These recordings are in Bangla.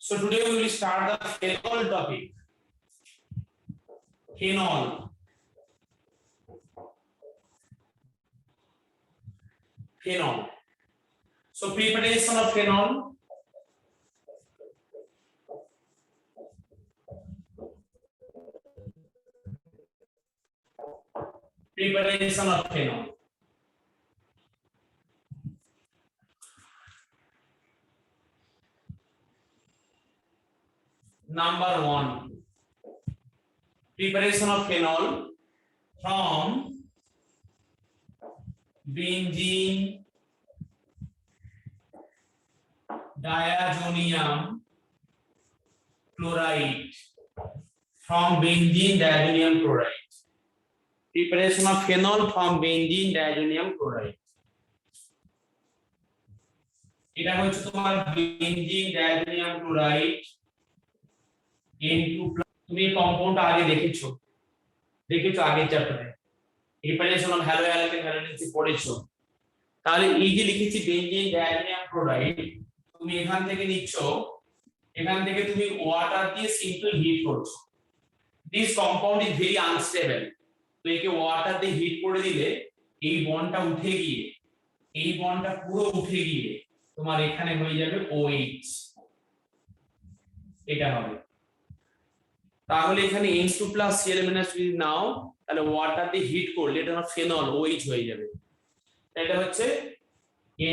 So today we will start the phenol topic. Phenol. Phenol. So preparation of phenol. Preparation of phenol. Number 1. Preparation of phenol from benzene diazonium chloride. From benzene diazonium chloride. Preparation of phenol from benzene diazonium chloride. এটা হচ্ছে তোমার বেনজিন ডায়াজোনিয়াম ক্লোরাইড N2+। তুমি কম্পাউন্ড আগে দেখেছো আগের চ্যাপ্টারে preparation of hello alkane valency পড়েছো। তাহলে এই যে লিখেছি বেনজিন ডায়াজোনিয়াম ক্লোরাইড, তুমি এখান থেকে নিচ্ছ, এখান থেকে তুমি ওয়াটার দিয়ে সিম্পল হিট করছো। This compound is very unstable. তো একে ওয়াটার দিয়ে হিট করে দিলে এই বন্ডটা উঠে গিয়ে, এই বন্ডটা পুরো উঠে গিয়ে তোমার এখানে হয়ে যাবে OH। এটা হবে। তাহলে এখানে N2+ Cl- যদি নাও, তাহলে ওয়াটার দিয়ে হিট করলে এটা না ফেনল OH হয়ে যাবে। এটা হচ্ছে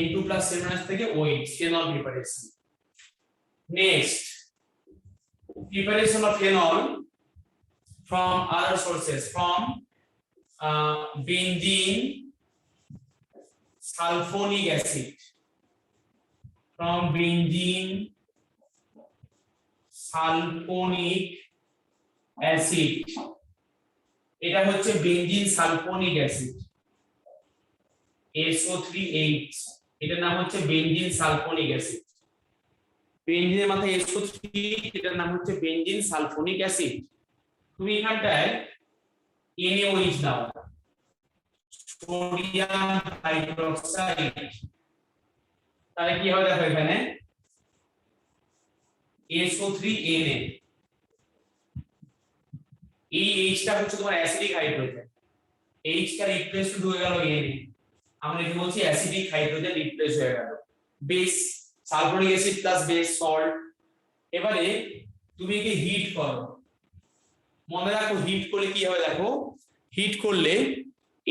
N2+ Cl- থেকে OH phenol preparation. Next, preparation of phenol from other sources, from benzene sulfonic acid, from benzene sulfonic acid। এটা হচ্ছে বেনজিন সালফোনিক অ্যাসিড SO3H। এটার নাম হচ্ছে বেনজিন সালফোনিক অ্যাসিড। বেনজিনের মাথায় SO3, এটার নাম হচ্ছে বেনজিন সালফোনিক অ্যাসিড। তুমি এখানটায় NaOH নাও, সোডিয়াম হাইড্রোক্সাইড। তাহলে কি হবে দেখো এখানে SO3Na। এই H টা হচ্ছে তোমার অ্যাসিডিক হাইড্রোজেন, H টা রিপ্লেস হয়ে গেল Na। আমরা কি বলছি অ্যাসিডিক হাইড্রোজেন রিপ্লেস হয়ে গেল। Base sulphonic acid plus base salt. এবারে তুমি একে হিট করো, মনে রাখো হিট করলে কি হবে দেখো, হিট করলে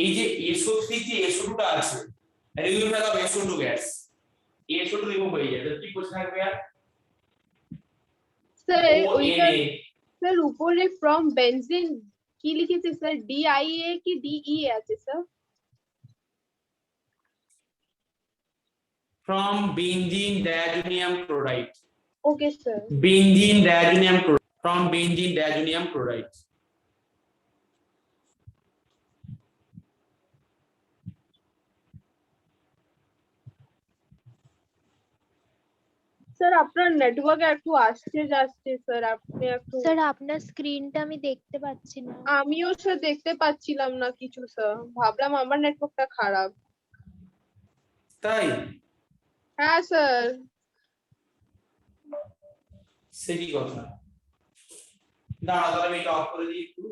এই যে SO3 যে SO2 টা আছে, রিমুভ হয়ে যাবে SO2 গ্যাস, SO2 রিমুভ হয়ে যাবে। কি কোশ্চেন থাকবে আর স্যার ওইটা স্যার উপরে ফ্রম বেনজিন কি লিখেছে স্যার, DIA কি DE আছে sir? from benzene diazonium chloride। Okay sir. Benzene diazonium chloride, from benzene diazonium chloride। Sir আপনার নেটওয়ার্ক একটু আসছে যাচ্ছে স্যার, আপনি একটু। স্যার আপনার স্ক্রিনটা আমি দেখতে পাচ্ছি না। আমিও স্যার দেখতে পাচ্ছিলাম না কিছু স্যার, ভাবলাম আমার নেটওয়ার্কটা খারাপ। তাই? হ্যাঁ স্যার। সেই কথা। দাঁড়াও তাহলে আমি এটা অফ করে দিই একটু।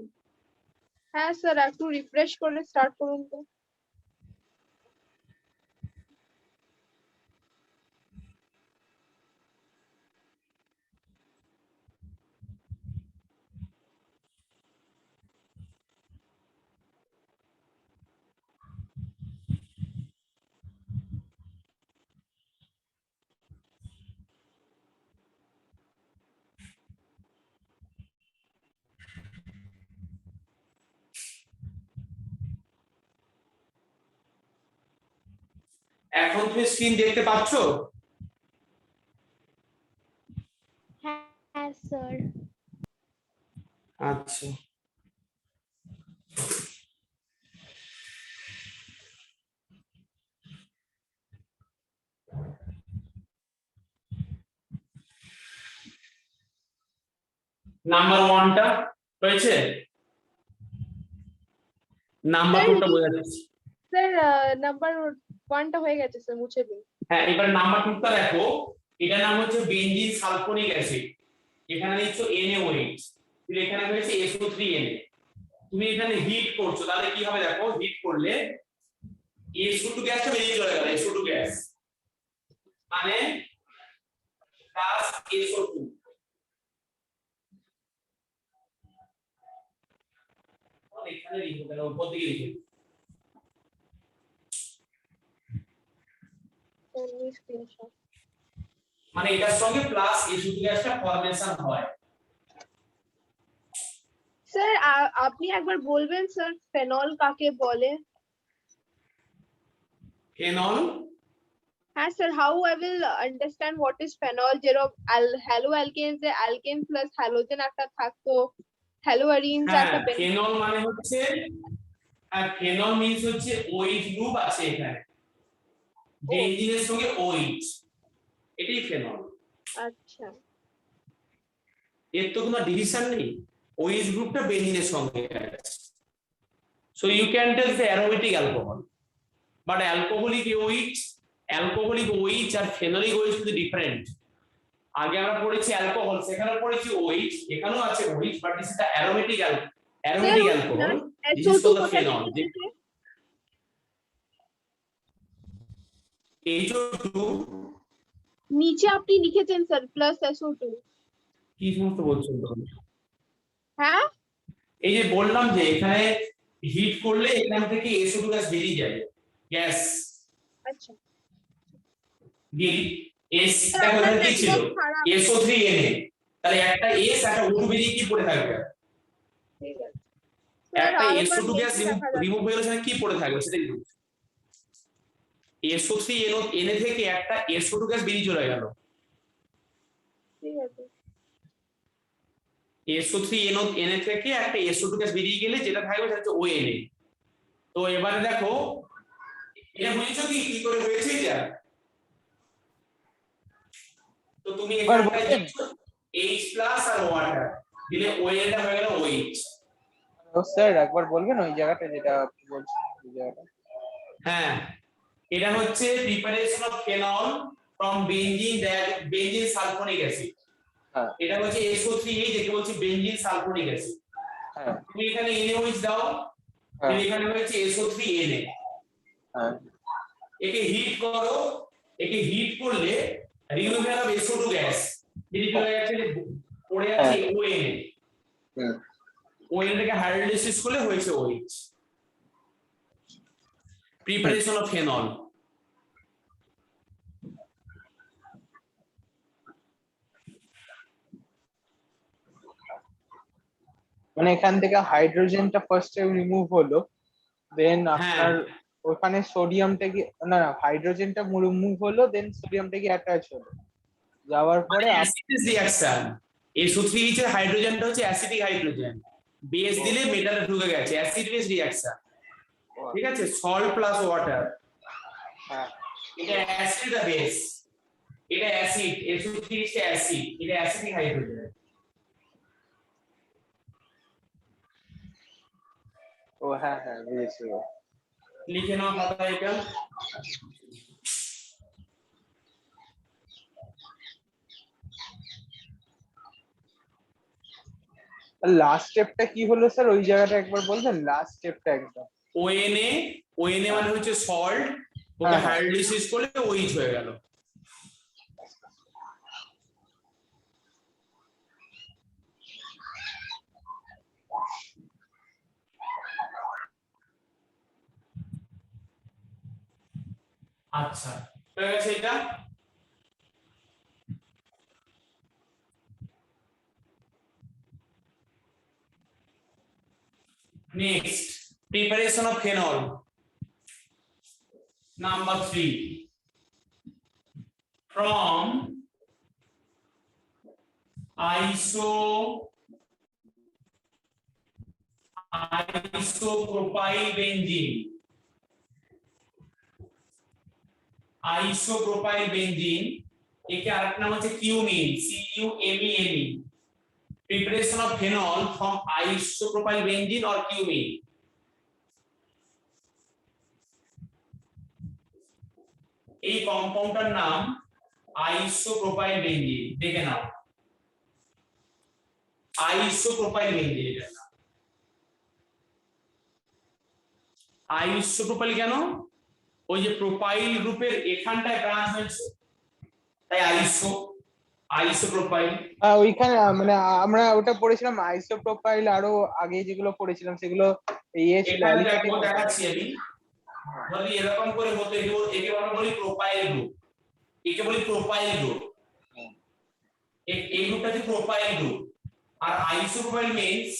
হ্যাঁ স্যার, একটু রিফ্রেশ করে স্টার্ট করুন তো। এখন তুমি স্ক্রিন দেখতে পাচ্ছো? হ্যাঁ স্যার। আচ্ছা, নাম্বার 1টা হয়েছে, নাম্বার 2টা বোঝা যাচ্ছে। স্যার নাম্বার 1টা হয়ে গেছে স্যার, মুছে দিন। হ্যাঁ, এবার নাম্বার 2টা দেখো। এটার নাম হচ্ছে বেনজিন সালফোনিক অ্যাসিড। এখানে নিচ্ছ NaOH, কিন্তু এখানে হয়েছে SO3Na। তুমি এখানে হিট করছো, তাহলে কি হবে দেখো, হিট করলে SO2 গ্যাসটা বেরিয়ে চলে গেল, SO2 গ্যাস মানে প্লাস SO2। এখানে লিখো কেন, উপর দিকে লিখো, মানে এটার সঙ্গে প্লাস SO2 গ্যাসটা ফরমেশন হয়। স্যার আপনি একবার বলবেন স্যার ফেনল কাকে বলে? ফেনল, হ্যাঁ sir, how I will understand what is phenol? যেরকম হ্যালো অ্যালকেনস এ অ্যালকেন প্লাস হ্যালোজেন একটা থাকতো, হ্যালোয়ারিনস হ্যাঁ একটা ফেনল মানে হচ্ছে, আর ফেনল মিন্স হচ্ছে OH গ্রুপ আছে এখানে, বেনজিনের সঙ্গে OH, এটাই ফেনল। আচ্ছা এর তো কোনো ডিভিশন নেই, OH গ্রুপটা বেনজিনের সঙ্গে আছে। So you can tell the aromatic alcohol, but alcoholic OH আর ফেনলিক OH কিন্তু ডিফারেন্ট। আগে আমরা পড়েছি অ্যালকোহল, সেখানে পড়েছি OH, এখানেও আছে OH, but this is the aromatic alcohol, this is SO2 called the কোথায় ফেনল। লিখেছে? HO2 নিচে আপনি লিখেছেন স্যার প্লাস SO2। কি সমস্ত বলছেন তো, হ্যাঁ এই যে বললাম যে এখানে হিট করলে এখান থেকে SO2 গ্যাস বেরিয়ে যাবে, গ্যাস আচ্ছা বিল S স্যার, টা আপনার কোথায় কি ছিল, নেটওয়ার্ক খারাপ। SO3Na, তাহলে একটা S একটা O2 বেরিয়ে কি পড়ে থাকবে, ঠিক আছে স্যার, একটা আরেকবার SO2 গ্যাস দেখে দেখা যাবে। রিমুভ হয়ে গেলে সেখানে কি পড়ে থাকবে সেটাই বলছি। SO3Na থেকে একটা SO2 গ্যাস বেরিয়ে চলে গেল, ঠিক আছে SO3Na থেকে একটা SO2 গ্যাস বেরিয়ে গেলে যেটা থাকবে সেটা হচ্ছে ONA। তো এবারে দেখো এটা বুঝেছো কি কি করে হয়েছে এটা, তো তুমি এখানটা দিচ্ছ H+ আর ওয়াটার দিলে ONA টা হয়ে গেল OH। স্যার একবার বলবেন ওই জায়গাটা যেটা আপনি বলছেন ওই জায়গাটা? হ্যাঁ, এটা হচ্ছে preparation of phenol from benzene sulphonic acid. হ্যাঁ এটা হচ্ছে SO3H, যেটা বলছি বেনজিন সালফোনিক অ্যাসিড। হ্যাঁ তুমি এখানে NaOH দাও, হ্যাঁ এখানে হচ্ছে SO3Na। হ্যাঁ একে হিট করো, একে হিট করলে রিমুভাল অফ SO2 গ্যাস যেটি চলে যাচ্ছে, পড়ে আছে ONA, হুম ONA থেকে হাইড্রোলাইসিস করলে হয়েছে OH। প্রিপারেশন অফ ফেনল, মানে এখান থেকে হাইড্রোজেনটা ফার্স্টে রিমুভ হলো, দেন হ্যাঁ আপনার ওখানে সোডিয়ামটা কি না হাইড্রোজেনটা রিমুভ হলো, দেন সোডিয়ামটা কি অ্যাটাচ হলো, যাওয়ার পরে অ্যাসিডিক রিঅ্যাকশন। SO3H এর হাইড্রোজেনটা হচ্ছে অ্যাসিডিক হাইড্রোজেন, বেস দিলে মেটালে ঢুকে গেছে, অ্যাসিড বেস রিঅ্যাকশন। ঠিক আছে, সল্ট প্লাস ওয়াটার, হ্যাঁ এটা অ্যাসিড আর বেস, এটা অ্যাসিড, SO3H টা অ্যাসিড, এটা অ্যাসিডিক হাইড্রোজেন। ও হ্যাঁ হ্যাঁ বুঝেছি। লিখে নাও খাতায় এটা। লাস্ট স্টেপটা কি হলো স্যার ওই জায়গাটা একবার বলবেন, লাস্ট স্টেপটা একদম? ONA মানে হচ্ছে সল্ট, ওকে হ্যাঁ, হ্যাঁ। হাইড্রোলাইসিস করলে OH হয়ে গেল। আচ্ছা হয়ে গেছে এটা। Next, preparation of phenol number 3 from isopropyl benzene, একে আরেকটা নাম হচ্ছে cumin, CUMENE। Preparation of phenol from isopropyl benzene or cumin. এই কম্পাউন্ডটার নাম আইসোপ্রোপাইল বেঞ্জিন, দেখে নাও আইসোপ্রোপাইল বেঞ্জিন, এটা না আইসোপ্রোপাইল কেন, ওই যে প্রোপাইল গ্রুপের এখানটায় ব্রাঞ্চ হয়েছে তাই আইসোপ্রোপাইল। ওইখানে মানে আমরা ওটা পড়েছিলাম আইসোপ্রোপাইল, আরো আগে যেগুলো পড়েছিলাম সেগুলো ইয়ে ছিল এখানে অ্যালিফ্যাটিক। দেখো দেখাচ্ছি আমি, যদি এরকম করে হতো একে আমরা বলি প্রোপাইল গ্রুপ, একে বলি প্রোপাইল গ্রুপ, এই গ্রুপটা হচ্ছে প্রোপাইল গ্রুপ। আর isopropyl means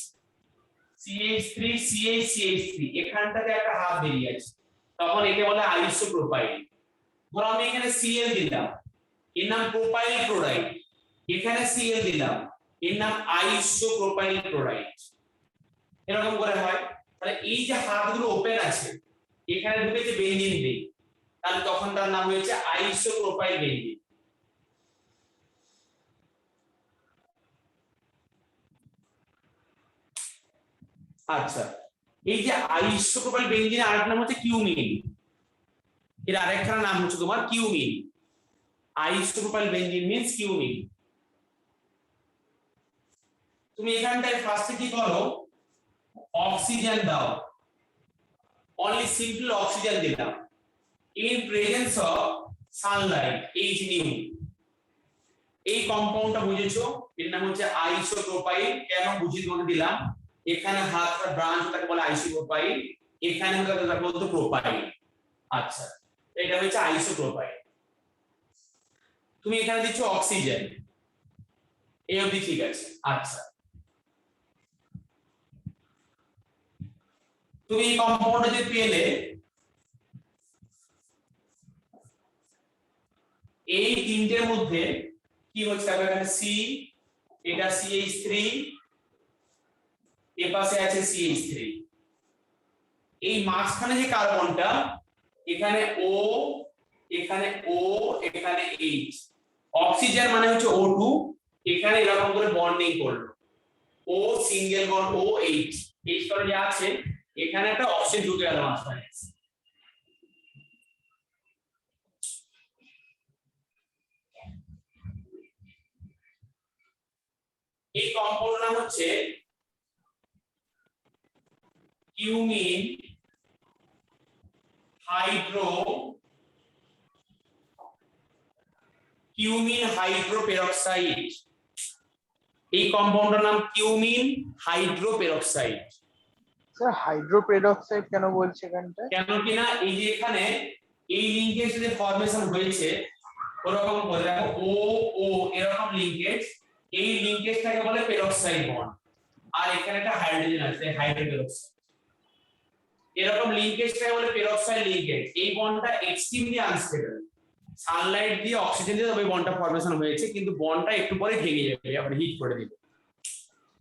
CH3 CH CH3 এখানটাতে একটা হাত বেরিয়ে আছে, তখন একে বলে আইসোপ্রোপাইল। ধরো আমি এখানে Cl দিলাম, এর নাম প্রোপাইল ক্লোরাইড, এখানে Cl দিলাম, এর নাম আইসোপ্রোপাইল ক্লোরাইড। এরকম করে হয়। তাহলে এই যে হাতগুলো ওপেন আছে, এখানে ঢুকেছে বেঞ্জিন রিং, তাহলে তখন তার নাম হয়েছে আইসোপ্রোপাইল বেঞ্জিন। আচ্ছা, এই যে আইসোপ্রোপাইল বেঞ্জিনের আরেকটা নাম হচ্ছে কিউমিন, এর আরেকটা নাম হচ্ছে তোমার cumin. Isopropyl benzene means cumin. তুমি এখানটায় ফার্স্টে কি করো, অক্সিজেন দাও, অনলি সিম্পল অক্সিজেন দিলাম in presence of Sunlight H∈. এই কম্পাউন্ডটা বুঝেছো, এর নাম হচ্ছে আইসোপ্রোপাইল। কেন বুঝিয়ে তোমাকে দিলাম, এখানে হাতটা ব্রাঞ্চ তাকে বলে আইসোপ্রোপাইল, এখানে তাকে বলতো প্রোপাইল। আচ্ছা, এটা হচ্ছে আইসোপ্রোপাইল। তুমি এখানে দিচ্ছ অক্সিজেন, এই অবধি ঠিক আছে। আচ্ছা, তুমি এই কম্পাউন্ডটা যে পেলে, এই তিনটের মধ্যে কি হচ্ছে, এখানে C, এটা CH3, এর পাশে আছে CH3, এই মাঝখানে যে কার্বনটা, এখানে O, এখানে O, এখানে H, অক্সিজেন মানে হচ্ছে O2, এখানে এরকম করে বন্ডিং করলো, O সিঙ্গেল বন্ড OH, এই স্তরে যে আছে এখানে একটা অক্সিজেন ঢুকে গেল মাঝখানে। এই কম্পাউন্ড নাম হচ্ছে কিউমিন হাইড্রোপেরক্সাইড। এই কম্পাউন্ডের নাম কিউমিন হাইড্রোপেরক্সাইড। স্যার হাইড্রোপেরক্সাইড কেন বলছে এখানটা? কেন কিনা এই যে এখানে এই লিংকেজ যে ফরমেশন হয়েছে, ওরকম করে দেখো ও ও এরকম লিংকেজ, এই লিংকেজটাকে বলে পেরক্সাইড বন্ড, আর এখানে একটা হাইড্রোজেন আছে হাইড্রোপেরক্সাইড, এরকম লিংকেজটাকে বলে পেরক্সাইড লিংকেজ। এই বন্ডটা এক্সট্রিমলি আনস্টেবল, সানলাইট দিয়ে অক্সিজেন দিয়ে তবে বন্ডটা ফরমেশন হয়েছে, কিন্তু বন্ডটা একটু পরে ভেঙে যাবে, আবার হিট করে দিবে।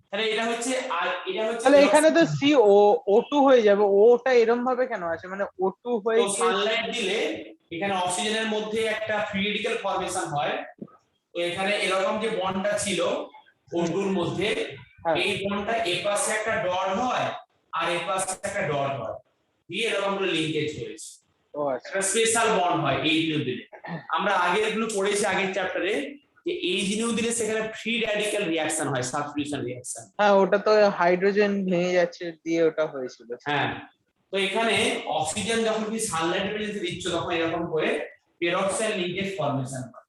তাহলে এটা হচ্ছে, আর এটা হচ্ছে তাহলে এখানে তো CO2 হয়ে যাবে, ওটা এরকম ভাবে কেন আছে, মানে O2 হয়ে তো সানলাইট দিলে এখানে অক্সিজেনের মধ্যে একটা ফ্রি রেডিক্যাল ফরমেশন হয়। তো এখানে এরকম যে বন্ডটা ছিল O2 এর মধ্যে, এই বন্ডটা এ পাশে একটা ডট হয় আর এ পাশে একটা ডট হয়, দিয়ে এরকম করে লিংকেজ হয়েছে। ও আচ্ছা, একটা স্পেশাল বন্ড হয় H দিলে। আমরা আগের এগুলো পড়েছি আগের চ্যাপ্টারে, যে H দিলে সেখানে ফ্রি রেডিক্যাল রিঅ্যাকশন হয়, সাবস্টিটিউশন রিঅ্যাকশন। হ্যাঁ ওটা তো হাইড্রোজেন ভেঙে যাচ্ছে দিয়ে ওটা হয়েছিল। হ্যাঁ, তো এখানে অক্সিজেন যখন কি সানলাইটের প্রেজেন্সে দিচ্ছ, তখন এরকম করে পেরক্সাইড লিংকেজ ফরমেশন হয়,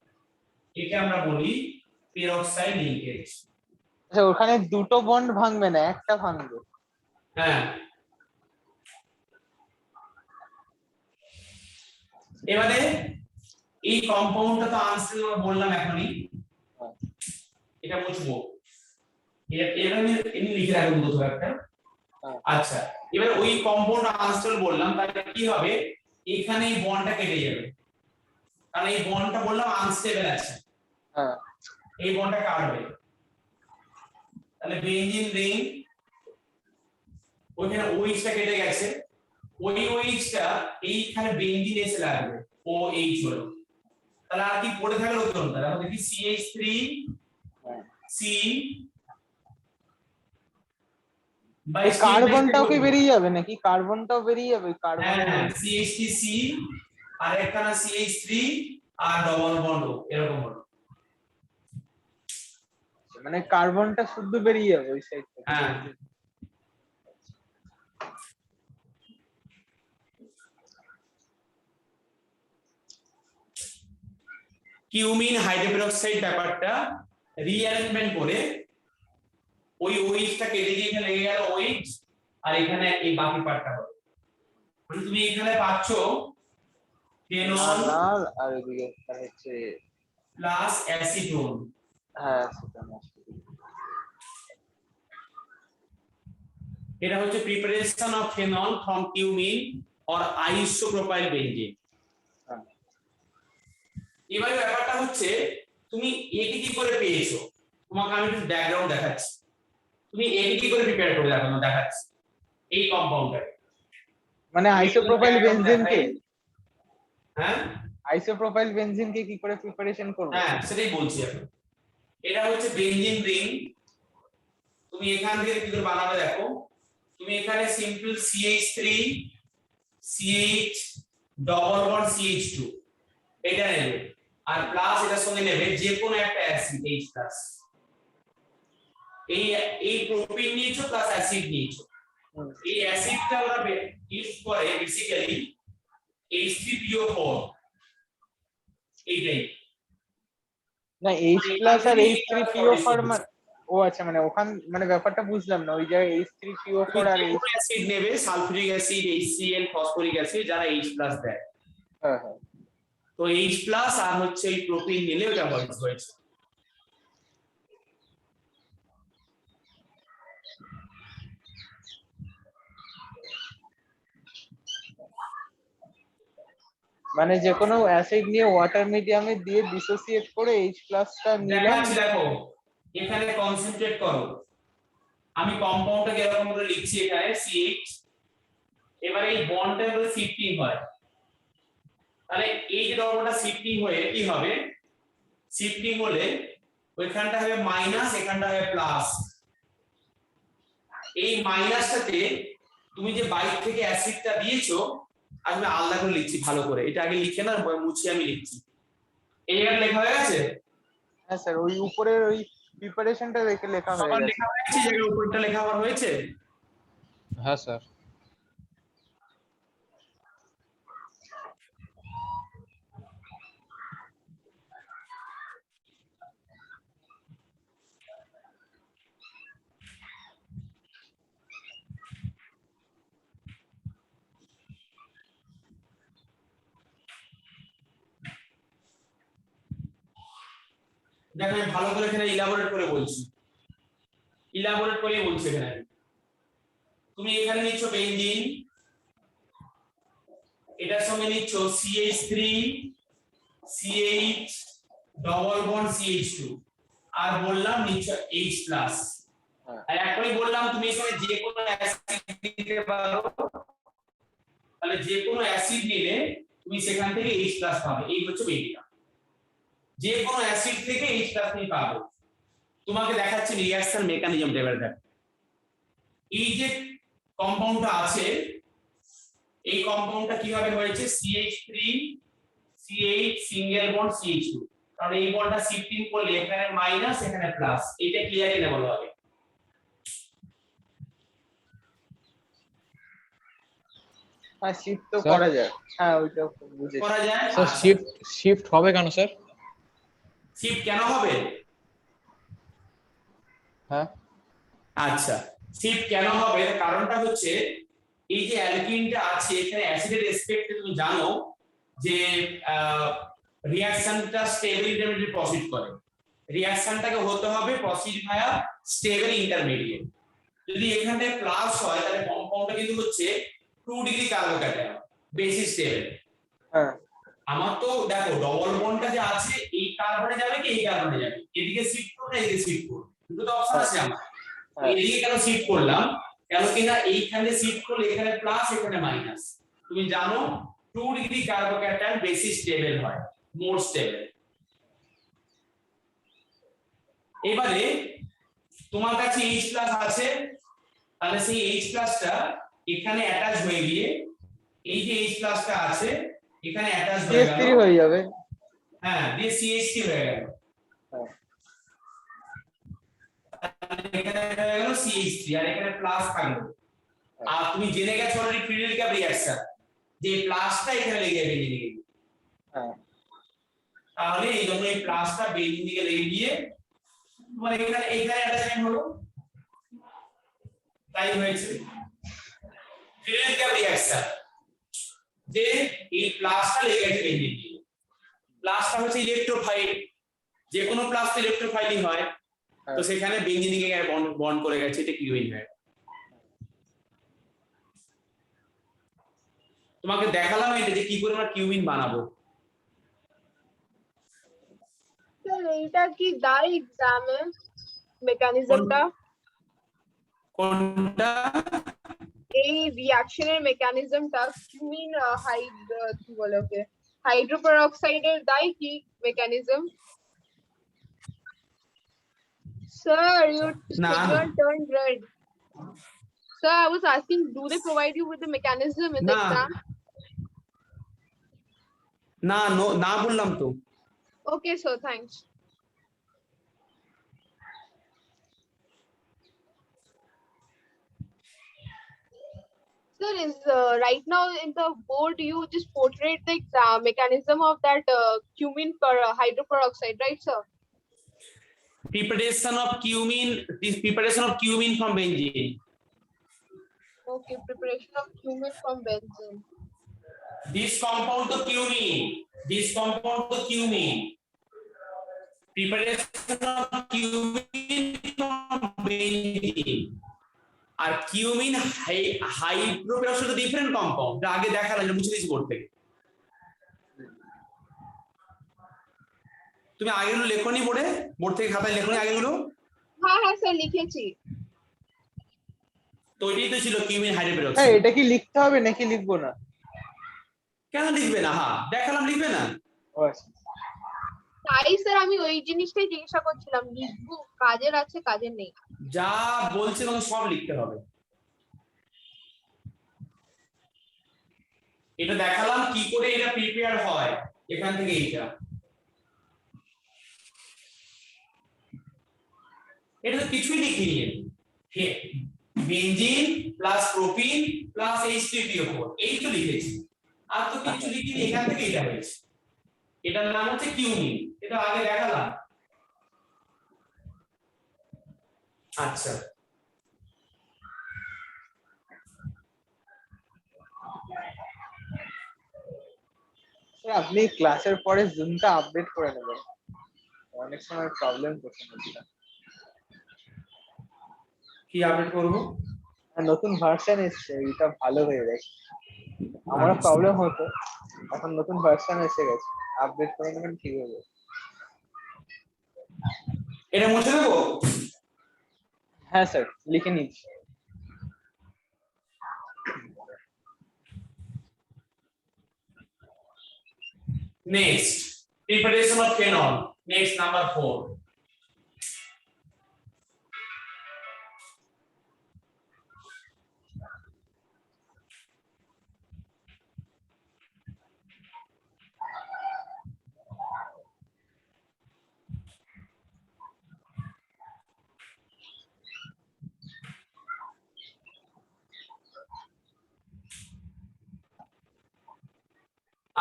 একে আমরা বলি পেরক্সাইড লিংকেজ। আচ্ছা, ওখানে দুটো বন্ড ভাঙবে না, একটা ভাঙবে। হ্যাঁ, এবারে এই কম্পাউন্ডটা তো আনস্টেবল আমরা বললাম এখনই, এটা বুঝবো, এটা এমনি লিখে রাখবো দুটো একটা। আচ্ছা, এবার ওই কম্পাউন্ড আনস্টেবল বললাম, তাহলে কি হবে, এখানে এই বন্ডটা কেটে যাবে, কারণ এই বন্ডটা বললাম আনস্টেবল আছে, হ্যাঁ এই বন্ডটা কাটবে। তাহলে বেঞ্জিন রিং, ওইখানে OH-টা কেটে গেছে, ওই OH-টা এইখানে বেঞ্জিন এসে লাগবে, OH হলো। তাহলে আর কি পড়ে থাকলো কোনটা, দেখো দেখি CH3 C এই কার্বনটাও কি বেরিয়ে যাবে নাকি? কার্বনটাও বেরিয়ে যাবে, কার্বন হ্যাঁ CH3 C আর একখানা CH3 আর ডবল বন্ড এরকম হলো। মানে কার্বনটা শুদ্ধ বেরিয়ে যাবে ওই সাইড থেকে। হ্যাঁ কিউমিন হাইড্রোপেরক্সাইড ব্যাপারটা রিঅ্যারেঞ্জমেন্ট করে ওই ওইচটা কেটে দিয়ে এখানে লেগে গেল ওইচ, আর এখানে এই বাকি পার্টটা হবে। মানে তুমি এখানে পাচ্ছো ফেনল লাল আর এদিকে হচ্ছে প্লাস অ্যাসিটোন। হ্যাঁ সেটা না। এটা হচ্ছে preparation of phenol from cumin or isopropyl benzene. এবারে ব্যাপারটা হচ্ছে তুমি এটি কি করে পেয়েছো, তোমাকে আমি একটু ব্যাকগ্রাউন্ড দেখাচ্ছি। তুমি এটি কি করে প্রিপেয়ার করে দেখাচ্ছি এই কম্পাউন্ডটা। মানে আইসোপ্রোপাইল বেনজিন কে, হ্যাঁ আইসোপ্রোপাইল বেনজিন কে কি করে প্রিপারেশন করব? হ্যাঁ সেটাই বলছি এখন। এটা হচ্ছে বেনজিন রিং। তুমি এখান থেকে কি করে বানাবে দেখো, তুমি এখানে simple CH3 CH double bond CH2 এটা নেবে, আর প্লাস এটার সঙ্গে নেবে যে কোনো একটা অ্যাসিড H+। এই প্রোপিন নিয়েছো প্লাস অ্যাসিড নিয়েছো। এই অ্যাসিডটা ওরা ইউজ করে বেসিক্যালি H3PO4 এইটাই। না H+ আর H3PO4 মানে ও আচ্ছা, মানে ওখান মানে ব্যাপারটা বুঝলাম না, ওই জায়গায় H3PO4 আর অ্যাসিড নেবে, sulphuric acid HCl phosphoric acid যারা H+ দেয়। হ্যাঁ হ্যাঁ তো H+ আর হচ্ছে এই প্রোপিন নিলে ওটা হয়েছে। মানে যে কোনো অ্যাসিড নিয়ে ওয়াটার মিডিয়ামে দিয়ে ডিসোসিয়েট করে H+ টা নিলাম। দেখো এখানে কনসেন্ট্রেট করো, আমি কম্পাউন্ডটাকে এরকম করে লিখছি এখানে CH। এবারে এই বন্ডটা করে শিফটিং হয়, তাহলে এই যে ডবলটা শিফটিং হয়ে কি হবে, শিফটিং হলে ওইখানটা হবে মাইনাস, এখানটা হবে প্লাস। এই মাইনাসটাতে তুমি যে বাইক থেকে অ্যাসিডটা দিয়েছো, আমি আলাদা করে লিখছি ভালো করে, এটা আগে লিখে না মুছে আমি লিখছি। এই জায়গায় লেখা হয়ে গেছে? হ্যাঁ স্যার, ওই উপরের ওই প্রিপারেশনটা দেখে লেখা হয়ে গেছে। লেখা হয়েছে, জায়গায় উপরটা লেখা হয়েছে। হ্যাঁ স্যার। দেখো আমি ভালো করে এখানে ইলাবোরেট করে বলছি, ইলাবোরেট করে বলছি। এখানে তুমি এখানে নিচ্ছ বেনজিন, এটার সঙ্গে নিচ্ছ CH3 CH double bond CH2, আর বললাম নিচ্ছ H+। আর এখনই বললাম তুমি এখানে যে কোনো অ্যাসিড নিতে পারো, তাহলে যে কোনো অ্যাসিড নিলে তুমি সেখান থেকে H+ পাবে। এই হচ্ছে বেরিয়া, যে কোনো অ্যাসিড থেকে H+ তুমি পাবে। তোমাকে দেখাচ্ছি রিঅ্যাকশন মেকানিজমটা। এবারে দেখো এই যে কম্পাউন্ডটা আছে, এই কম্পাউন্ডটা কিভাবে হয়েছে, CH3 CH single bond CH2, কারণ এই বন্ডটা শিফটিং করলে এখানে মাইনাস এখানে প্লাস। এটা ক্লিয়ার এনে বলো আগে। হ্যাঁ শিফট তো করা যায়, হ্যাঁ ওইটা বুঝেছি করা যায়। স্যার শিফট হবে কেন স্যার? শিফট কেন হবে? হ্যাঁ আচ্ছা, শিফট কেন হবে কারণটা হচ্ছে এই যে অ্যালকিনটা আছে এখানে অ্যাসিডের রেসপেক্টে তুমি জানো যে রিঅ্যাকশনটা স্টেবল ইন্টারমিডিয়েট প্রসিড করে। রিঅ্যাকশনটাকে হতে হবে প্রসিড ভায়া স্টেবল ইন্টারমিডিয়েট। যদি এখানে প্লাস হয় তাহলে কম্পাউন্ডটা কিন্তু হচ্ছে 2 ডিগ্রি কার্বোক্যাটায়ন বেশি স্টেবল। হ্যাঁ আমার তো দেখো ডবল বন্ডটা যে আছে এই কার্বনে যাবে কি এই কার্বনে যাবে, এদিকে শিফট করব না এদিকে শিফট করব, দুটো তো অপশন আছে আমার। এদিকে কেন শিফট করলাম, কেন কিনা এইখানে শিফট করলে এখানে প্লাস এখানে মাইনাস। তুমি জানো 2 ডিগ্রি কার্বোক্যাটায়ন বেশি স্টেবল হয়, মোর স্টেবল। এবারে তোমার কাছে H+ আছে, তাহলে সেই H+ টা এখানে অ্যাটাচ হয়ে গিয়ে এই যে H+ টা আছে এখানে অ্যাটাচ হয়ে গেল, CH3 হয়ে যাবে। হ্যাঁ দিয়ে CH3 হয়ে গেল, হ্যাঁ এখানে হয়ে গেল CH3 আর এখানে প্লাস থাকলো। আর তুমি জেনে গেছো অলরেডি ফ্রিডেল ক্যাপ রিঅ্যাকশন যে প্লাসটা এখানে লেগে যাবে বেঞ্জিন দিকে, হ্যাঁ তাহলে এই জন্য এই প্লাসটা বেঞ্জিন দিকে লেগে গিয়ে তোমার এখানে অ্যাটাচমেন্ট হলো, তাই হয়েছে ফ্রিডেল ক্যাপ রিঅ্যাকশন যে এই প্লাসটা লেগে গেছে বেঞ্জিন দিকে। প্লাসটা হচ্ছে ইলেকট্রোফাইল, যে কোনো প্লাস তো ইলেকট্রোফাইলই হয়, তো সেখানে বেঞ্জিন দিকে বন্ড করে গেছে, এটা কিউইন হয়। তোমাকে দেখালাম এটা যে কি করে আমরা কিউইন বানাবো। স্যার এইটা কি দাঁড় এক্সামে মেকানিজমটা, কোনটা? এই রিঅ্যাকশনের মেকানিজমটা কিউমিন কি বলে ওকে হাইড্রোপারঅক্সাইডের দায় কি mechanism? Sir, your Nah. finger turned red. Sir, I was asking, do they provide you with the mechanism in the Nah. exam? না না বললাম তো। Okay, sir, thanks. Sir, is right now in the board you just portrayed the mechanism of that cumin hydroperoxide, right, sir? Preparation of cumin from benzene. Okay, preparation of cumin from benzene. This compound to cumin. Preparation of cumin from benzene. আর কিউমিন হাইড্রোপেরক্সাইড ডিফারেন্ট কম্পাউন্ড, যা আগে দেখালাম, এটা মুছে দিয়েছি বোর্ড থেকে। তুমি আগেগুলো লেখনি বোর্ড থেকে খাতায় লেখনি আগেগুলো? হ্যাঁ হ্যাঁ স্যার লিখেছি। তো এটাই তো ছিল কিউমিন হ্যাঁ হাইড্রোপেরক্সাইড। এটা কি লিখতে হবে নাকি লিখবো না? কেন লিখবে না? হ্যাঁ দেখালাম, লিখবে না? ও আচ্ছা তাই স্যার আমি ওই জিনিসটাই জিজ্ঞাসা করছিলাম, লিখবো কাজের আছে কাজের নেই। যা বলছে তোমাকে সব লিখতে হবে। এটা দেখালাম কি করে এটা প্রিপেয়ার হয়, এখান থেকে এটা তো কিছুই লিখিনি। Benzene plus propene plus H3PO4 এই তো লিখেছি, আর তো কিছু লিখিনি, এখান থেকে এটা হয়েছে। এটার নাম হচ্ছে কিউমিন, এটা আগে দেখালাম। আচ্ছা আপনি ক্লাসের পরে জুমটা আপডেট করে নেবেন, অনেক সময় প্রবলেম করছে না। কি আপডেট করব? নতুন ভার্সন এসেছে, এটা ভালো হয়ে গেছে। আমার প্রবলেম হতো, এখন নতুন ভার্সন এসে গেছে, আপডেট করে নেবেন, ঠিক হয়ে যাবে। এটা মুছে দেবো? হ্যাঁ স্যার লিখে নিচ্ছি। Next, preparation of phenol. Next, number 4.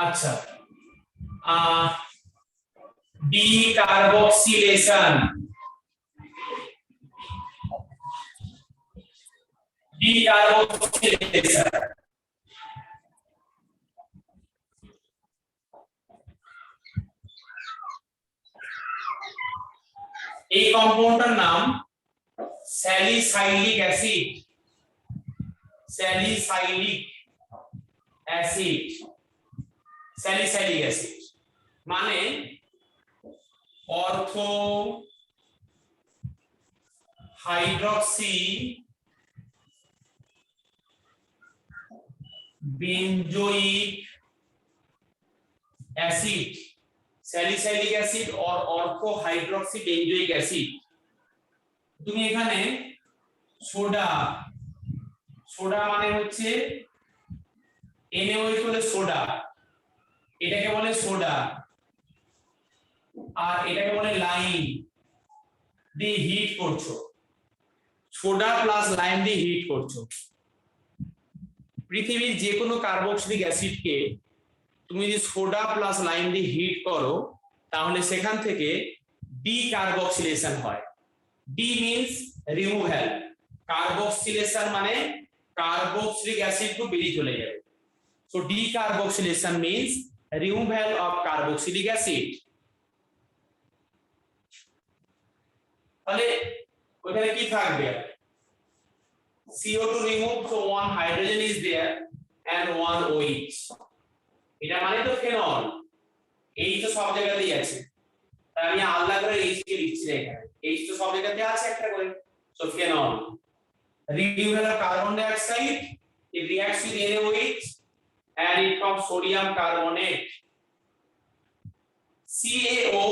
আচ্ছা decarboxylation এই কম্পাউন্ডটার নাম স্যালিসাইলিক অ্যাসিড। স্যালিসাইলিক অ্যাসিড মানে অর্থো hydroxy benzoic acid, salicylic acid और অর্থো হাইড্রক্সি বেঞ্জোইক অ্যাসিড। তুমি এখানে সোডা মানে হচ্ছে NaOH বলে সোডা, এটাকে বলে সোডা। আর এটাকে বলে লাইম দিয়ে হিট করছো, সোডা প্লাস লাইম দিয়ে হিট করছো। পৃথিবীর যে কোনো কার্বক্সিলিক অ্যাসিডকে তুমি যদি সোডা প্লাস লাইম দিয়ে হিট করো তাহলে সেখান থেকে ডিকার্বক্সিলেশন হয়। ডি মিন্স রিমুভাল, কার্বক্সিলেশন মানে কার্বক্সিলিক অ্যাসিড তো বেরিয়ে চলে যাবে। So decarboxylation means removal of carboxylic acid। তাহলে ওখানে কি থাকবে? CO2 removed, so one hydrogen is there and one OH। এটা মানে তো ফেনল, এই তো সব জায়গাতেই আছে, তাই আমি আলাদা করে H কে লিখছি না এখানে, H তো সব জায়গাতে আছে একটা করে। So phenol, removal of carbon dioxide, it reacts with NaOH and it forms sodium carbonate। CaO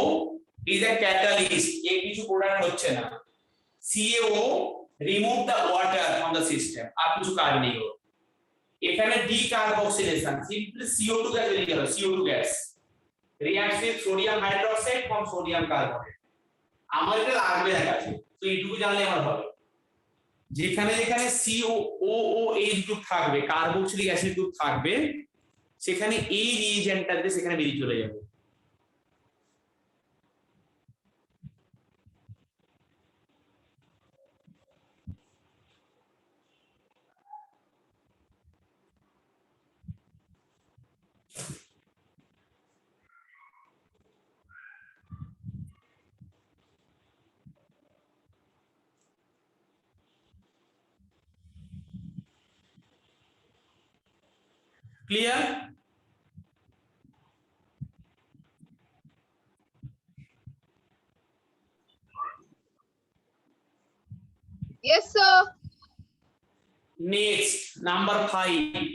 is a catalyst, এই কিছু প্রোডাক্ট হচ্ছে না। CaO remove the water from the system, আর কিছু কাজ নেই ওর। এখানে decarboxylation, simply CO2 gas বেরিয়ে গেল, CO2 gas reacts with sodium hydroxide from sodium carbonate। আমার এটা লাগবে না কাছে, তো এইটুকু জানলে আমার হবে। যেখানে যেখানে COOH গ্রুপ থাকবে, কার্বক্সিলিক অ্যাসিড গ্রুপ থাকবে, সেখানে এই রিএজেন্টটা দিয়ে সেখানে বেরিয়ে চলে যাবে। Clear? Yes, sir. Next number 5,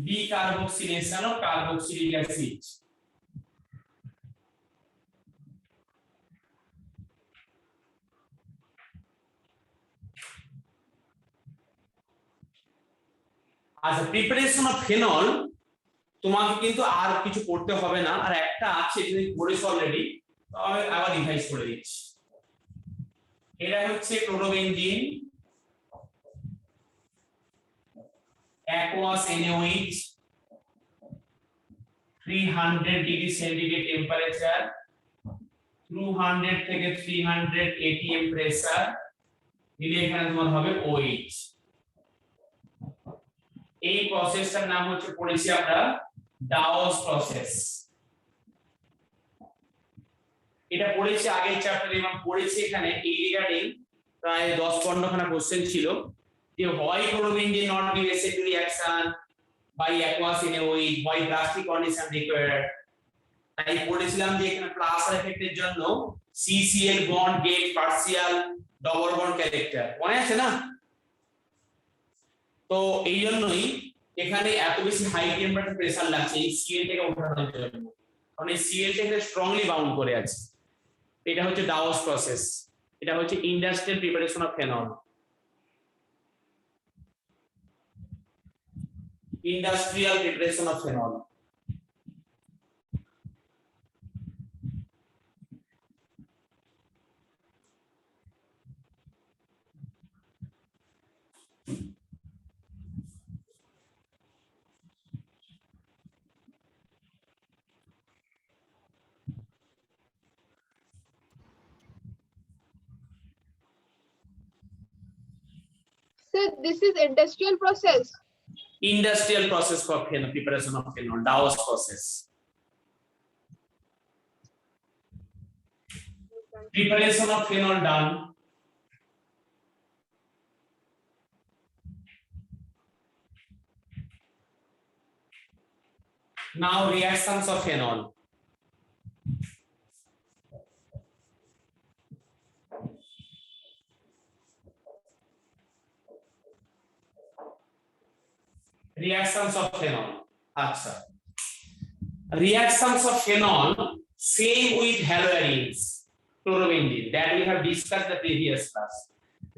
decarboxylation of carboxylic acid। আচ্ছা, প্রিপারেশন অফ ফেনল তোমাকে কিন্তু আর কিছু করতে হবে না, আর একটা আছে তুমি পড়েছো অলরেডি, তো আমি আবার রিভাইজ করে দিচ্ছি। এটা হচ্ছে chlorobenzene, aqueous NaOH, 300 degree centigrade temperature, 200 থেকে 300 atm প্রেসার দিলে এখানে তোমার হবে OH। এই প্রসেসটার নাম হচ্ছে পড়েছি আমরা ডাওস প্রসেস। এটা পড়েছি আগের চ্যাপ্টারে এবং পড়েছি এখানে এই রিগার্ডিং প্রায় 10-15 খানা কোশ্চেন ছিল যে why chlorobenzene not give acid reaction by aqueous NaOH, why plastic condition required। তাই পড়েছিলাম যে এখানে প্লাস এফেক্টের জন্য CCl bond get partial double bond character, মনে আছে না? তো এই জন্যই এখানে এত বেশি হাই টেম্পারেচার প্রেসার লাগছে এই Cl টাকে ওঠানোর জন্য, কারণ এই Cl টাকে স্ট্রংলি বাউন্ড করে আছে। এটা হচ্ছে ডাওস প্রসেস, এটা হচ্ছে industrial preparation of phenol. Industrial preparation of phenol. Sir, this is industrial process. Industrial process for phenol, preparation of phenol, Dawes process। Preparation of phenol done। Now reactions of phenol। Reactions of phenol। আচ্ছা, reactions of phenol same with haloarenes, chlorobenzene that we have discussed the previous class।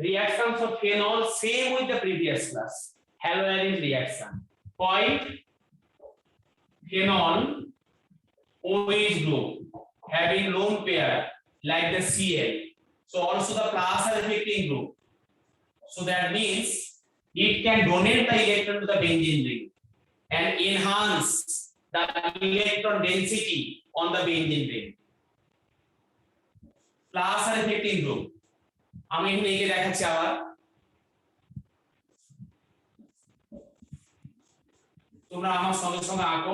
Reactions of phenol same with the previous class, halogen reaction. Point phenol OH group having lone pair like the Cl. So also the plus are affecting group. So that means it can donate the electron to the benzene ring and enhance the electron density on the benzene ring. Plus are affecting group. আমি এখানে একে দেখাচ্ছি আবার। তোমরা আমার সঙ্গে সঙ্গে আঁকো,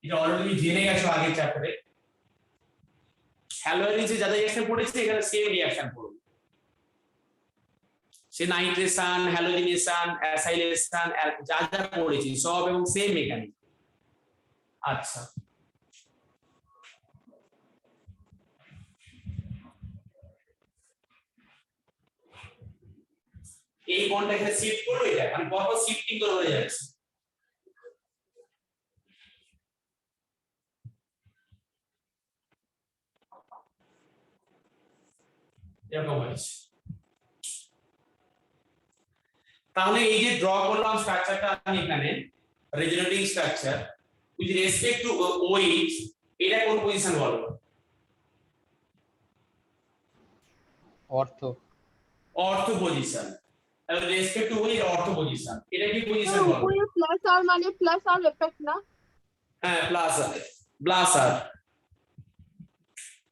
এটা অলরেডি জেনে গেছো আগের চ্যাপ্টারে। হ্যালোজেন যা যা রিঅ্যাকশন পড়েছে এখানে সেম রিঅ্যাকশন পড়বে। সে নাইট্রেশন, হ্যালোজিনেশন, অ্যাসাইলেশন যা যা পড়েছি সব এবং সেম মেকানিজম। আচ্ছা, এই বন্ডটা এখানে শিফট করলো, এটা মানে পরপর শিফটিং করে হয়ে যাচ্ছে। এরকম হয়েছে। তাহলে এই যে ড্র করলাম স্ট্রাকচারটা আমি এখানে resonating structure with respect to OH, এটা কোন পজিশন বলো? অর্থ অর্থ পজিশন। তাহলে রেসপেক্ট টু OH অর্থ পজিশন, এটা কি পজিশন বলো? উপরে প্লাস আর মানে প্লাস আর এফেক্ট না? হ্যাঁ প্লাস আর, প্লাস আর,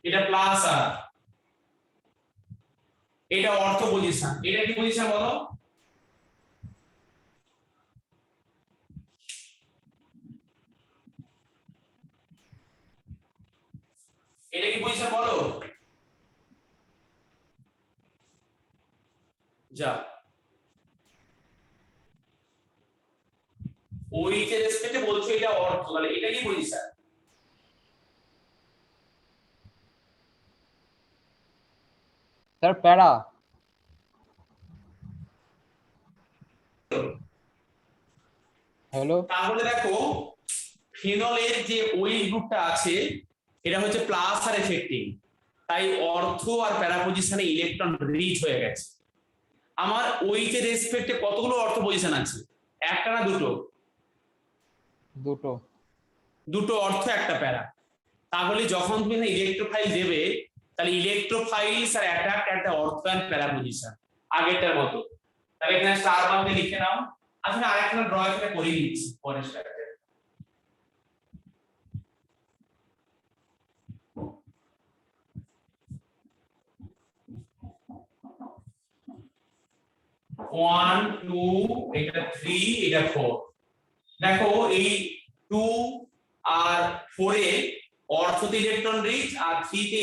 এটা প্লাস আর, এটা অর্থ পজিশন। এটা কি পজিশন বলো? এটা কি পজিশন বলো? যা OH এর রেসপেক্টে বলছো এটা অর্থ, তাহলে এটা কি পজিশন? স্যার প্যারা। হ্যালো, তাহলে দেখো ফিনলের যে OH গ্রুপটা আছে এটা হচ্ছে প্লাস আর এফেক্টিং, তাই অর্থ আর প্যারা পজিশনে ইলেকট্রন রিচ হয়ে গেছে। আমার OH এর রেসপেক্টে কতগুলো অর্থ পজিশন আছে? একটা না দুটো? দুটো। দুটো অর্থ একটা প্যারা। তাহলে যখন তুমি এখানে ইলেকট্রোফাইল দেবে তাহলে ইলেকট্রোফাইলস আর অ্যাট্রাক্ট এট দ্য অর্থ এন্ড প্যারা পজিশন, আগেরটার মতো। তাহলে এখানে স্টার মার্ক দিয়ে লিখে নাও। আসলে আরেকটা ড্র এটা করে দিচ্ছি পরের স্লাইডে। ওয়ান টু, এটা 3, এটা 4। দেখো এই 2 আর 4 এ অর্থতে ইলেকট্রন রিচ আর 3 তে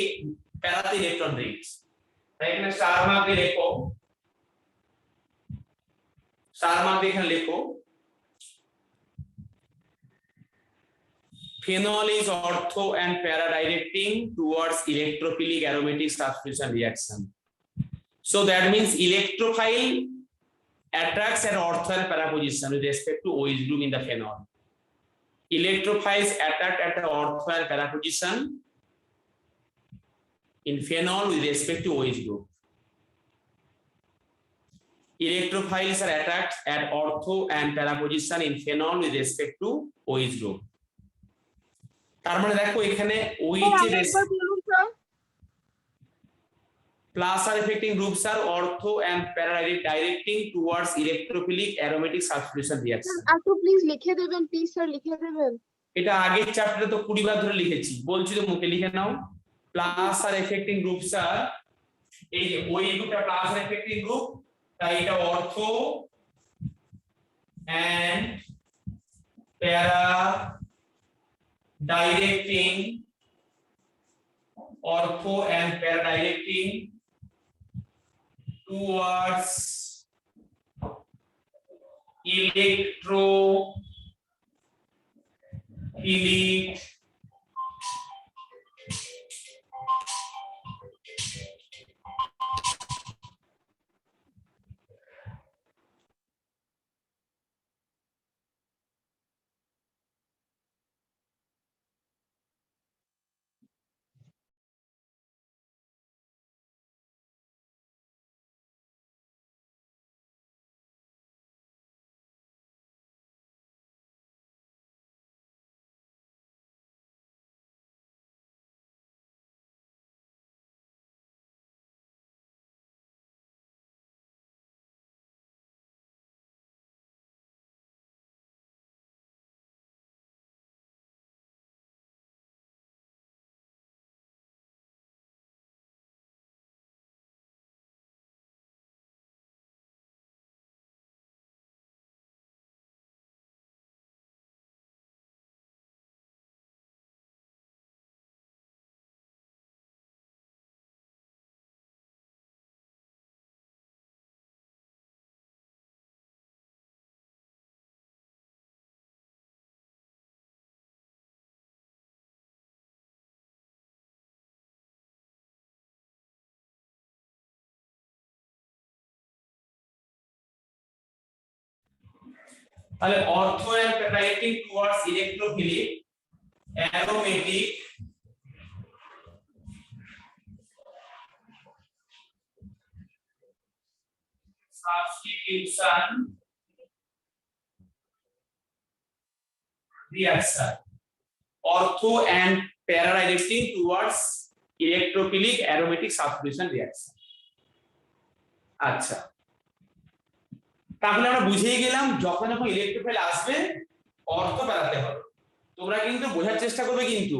প্যারাতে ইলেকট্রন রিচ। তাই এখানে স্টার মার্ক দিয়ে লেখো, স্টার মার্ক দিয়ে এখানে লেখো phenol is ortho and para directing towards electrophilic aromatic substitution reaction. So that means electrophile attracts at ortho and para position with respect to OH group in the phenol. Electrophiles attract at the ortho and para position in phenol with respect to OH group. Electrophiles are attacked at ortho and para position in phenol with respect to OH group. তার মানে দেখো এখানে OH এর একবার বলুন sir. plus are affecting groups are ortho and para directing towards electrophilic aromatic substitution reaction. একটু প্লিজ লিখে দেবেন, প্লিজ স্যার লিখে দেবেন। এটা আগের চ্যাপ্টারে তো 20 বার ধরে লিখেছি, বলছি তো মুখে লিখে নাও। plus are affecting groups are, এই যে OH গ্রুপটা plus are affecting group, তাই এটা ortho and para directing, ortho and para directing towards electrophilic তাহলে ortho and directing towards electrophilic aromatic substitution reaction. Ortho and para-directing towards electrophilic aromatic substitution reaction. আচ্ছা, তাহলে আমরা বুঝেই গেলাম যখন যখন ইলেকট্রোফিল আসবে অর্থ বেরাতে হবে। তোমরা কিন্তু বোঝার চেষ্টা করবে, কিন্তু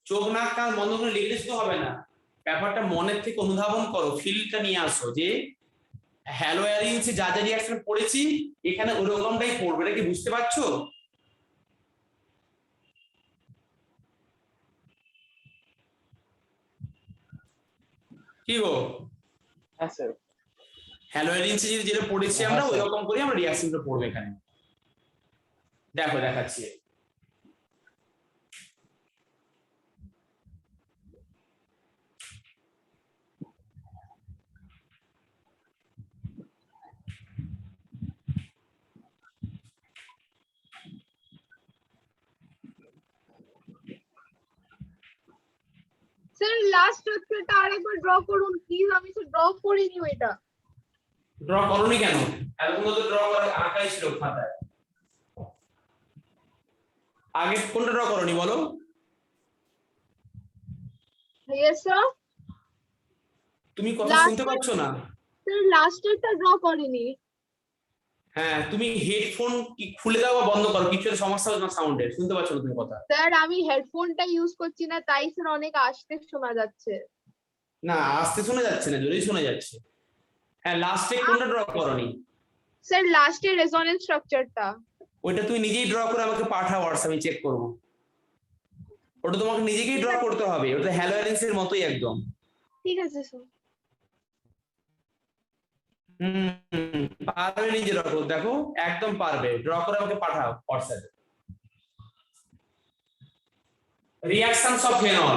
চোখ নাক কান বন্ধ করে লিখলে শুধু হবে না, ব্যাপারটা মনের থেকে অনুধাবন করো, ফিলটা নিয়ে আসো যে হ্যালো অ্যারিনসে যা যা রিঅ্যাকশন পড়েছি এখানে ওরকমটাই পড়বে। এটা কি বুঝতে পারছো? কি গো, হ্যাঁ স্যার। হ্যালোয়েরিনসে যেটা পড়েছি আমরা ওই রকম করে আমরা রিঅ্যাকশনটা পড়বো এখানে। দেখো দেখাচ্ছি। স্যার লাস্ট স্ট্রাকচারটা আরেকবার ড্র করুন প্লিজ, আমি তো ড্র করিনি ওইটা। ড্র করোনি কেন? এতক্ষণ তো ড্র করা আঁকাই ছিল খাতায়। আগে কোনটা ড্র করোনি বলো? Yes sir. তুমি কথা শুনতে পাচ্ছ না? স্যার লাস্টেরটা ড্র করিনি। হ্যাঁ, তুমি হেডফোন কি খুলে দাও বা বন্ধ করো, কিছু একটা সমস্যা হচ্ছে না সাউন্ডের, শুনতে পাচ্ছ না তুমি কথা? স্যার আমি হেডফোনটা ইউজ করছি না, তাই স্যার অনেক আস্তে শোনা যাচ্ছে। না আস্তে শোনা যাচ্ছে না, জোরেই শোনা যাচ্ছে। হ্যাঁ, লাস্টে কোনটা ড্র করোনি? স্যার লাস্টের রেজোনেন্স স্ট্রাকচারটা। ওইটা তুমি নিজেই ড্র করে আমাকে পাঠাও হোয়াটসঅ্যাপে, আমি চেক করব। ওটা তোমাকে নিজেকেই ড্র করতে হবে, ওটা হ্যালোয়েরিনসের মতোই একদম। ঠিক আছে স্যার। পারবে নিজে ড্র করো, দেখো একদম পারবে, ড্র করে আমাকে পাঠাও হোয়াটসঅ্যাপে। রিঅ্যাকশনস অফ ফেনল,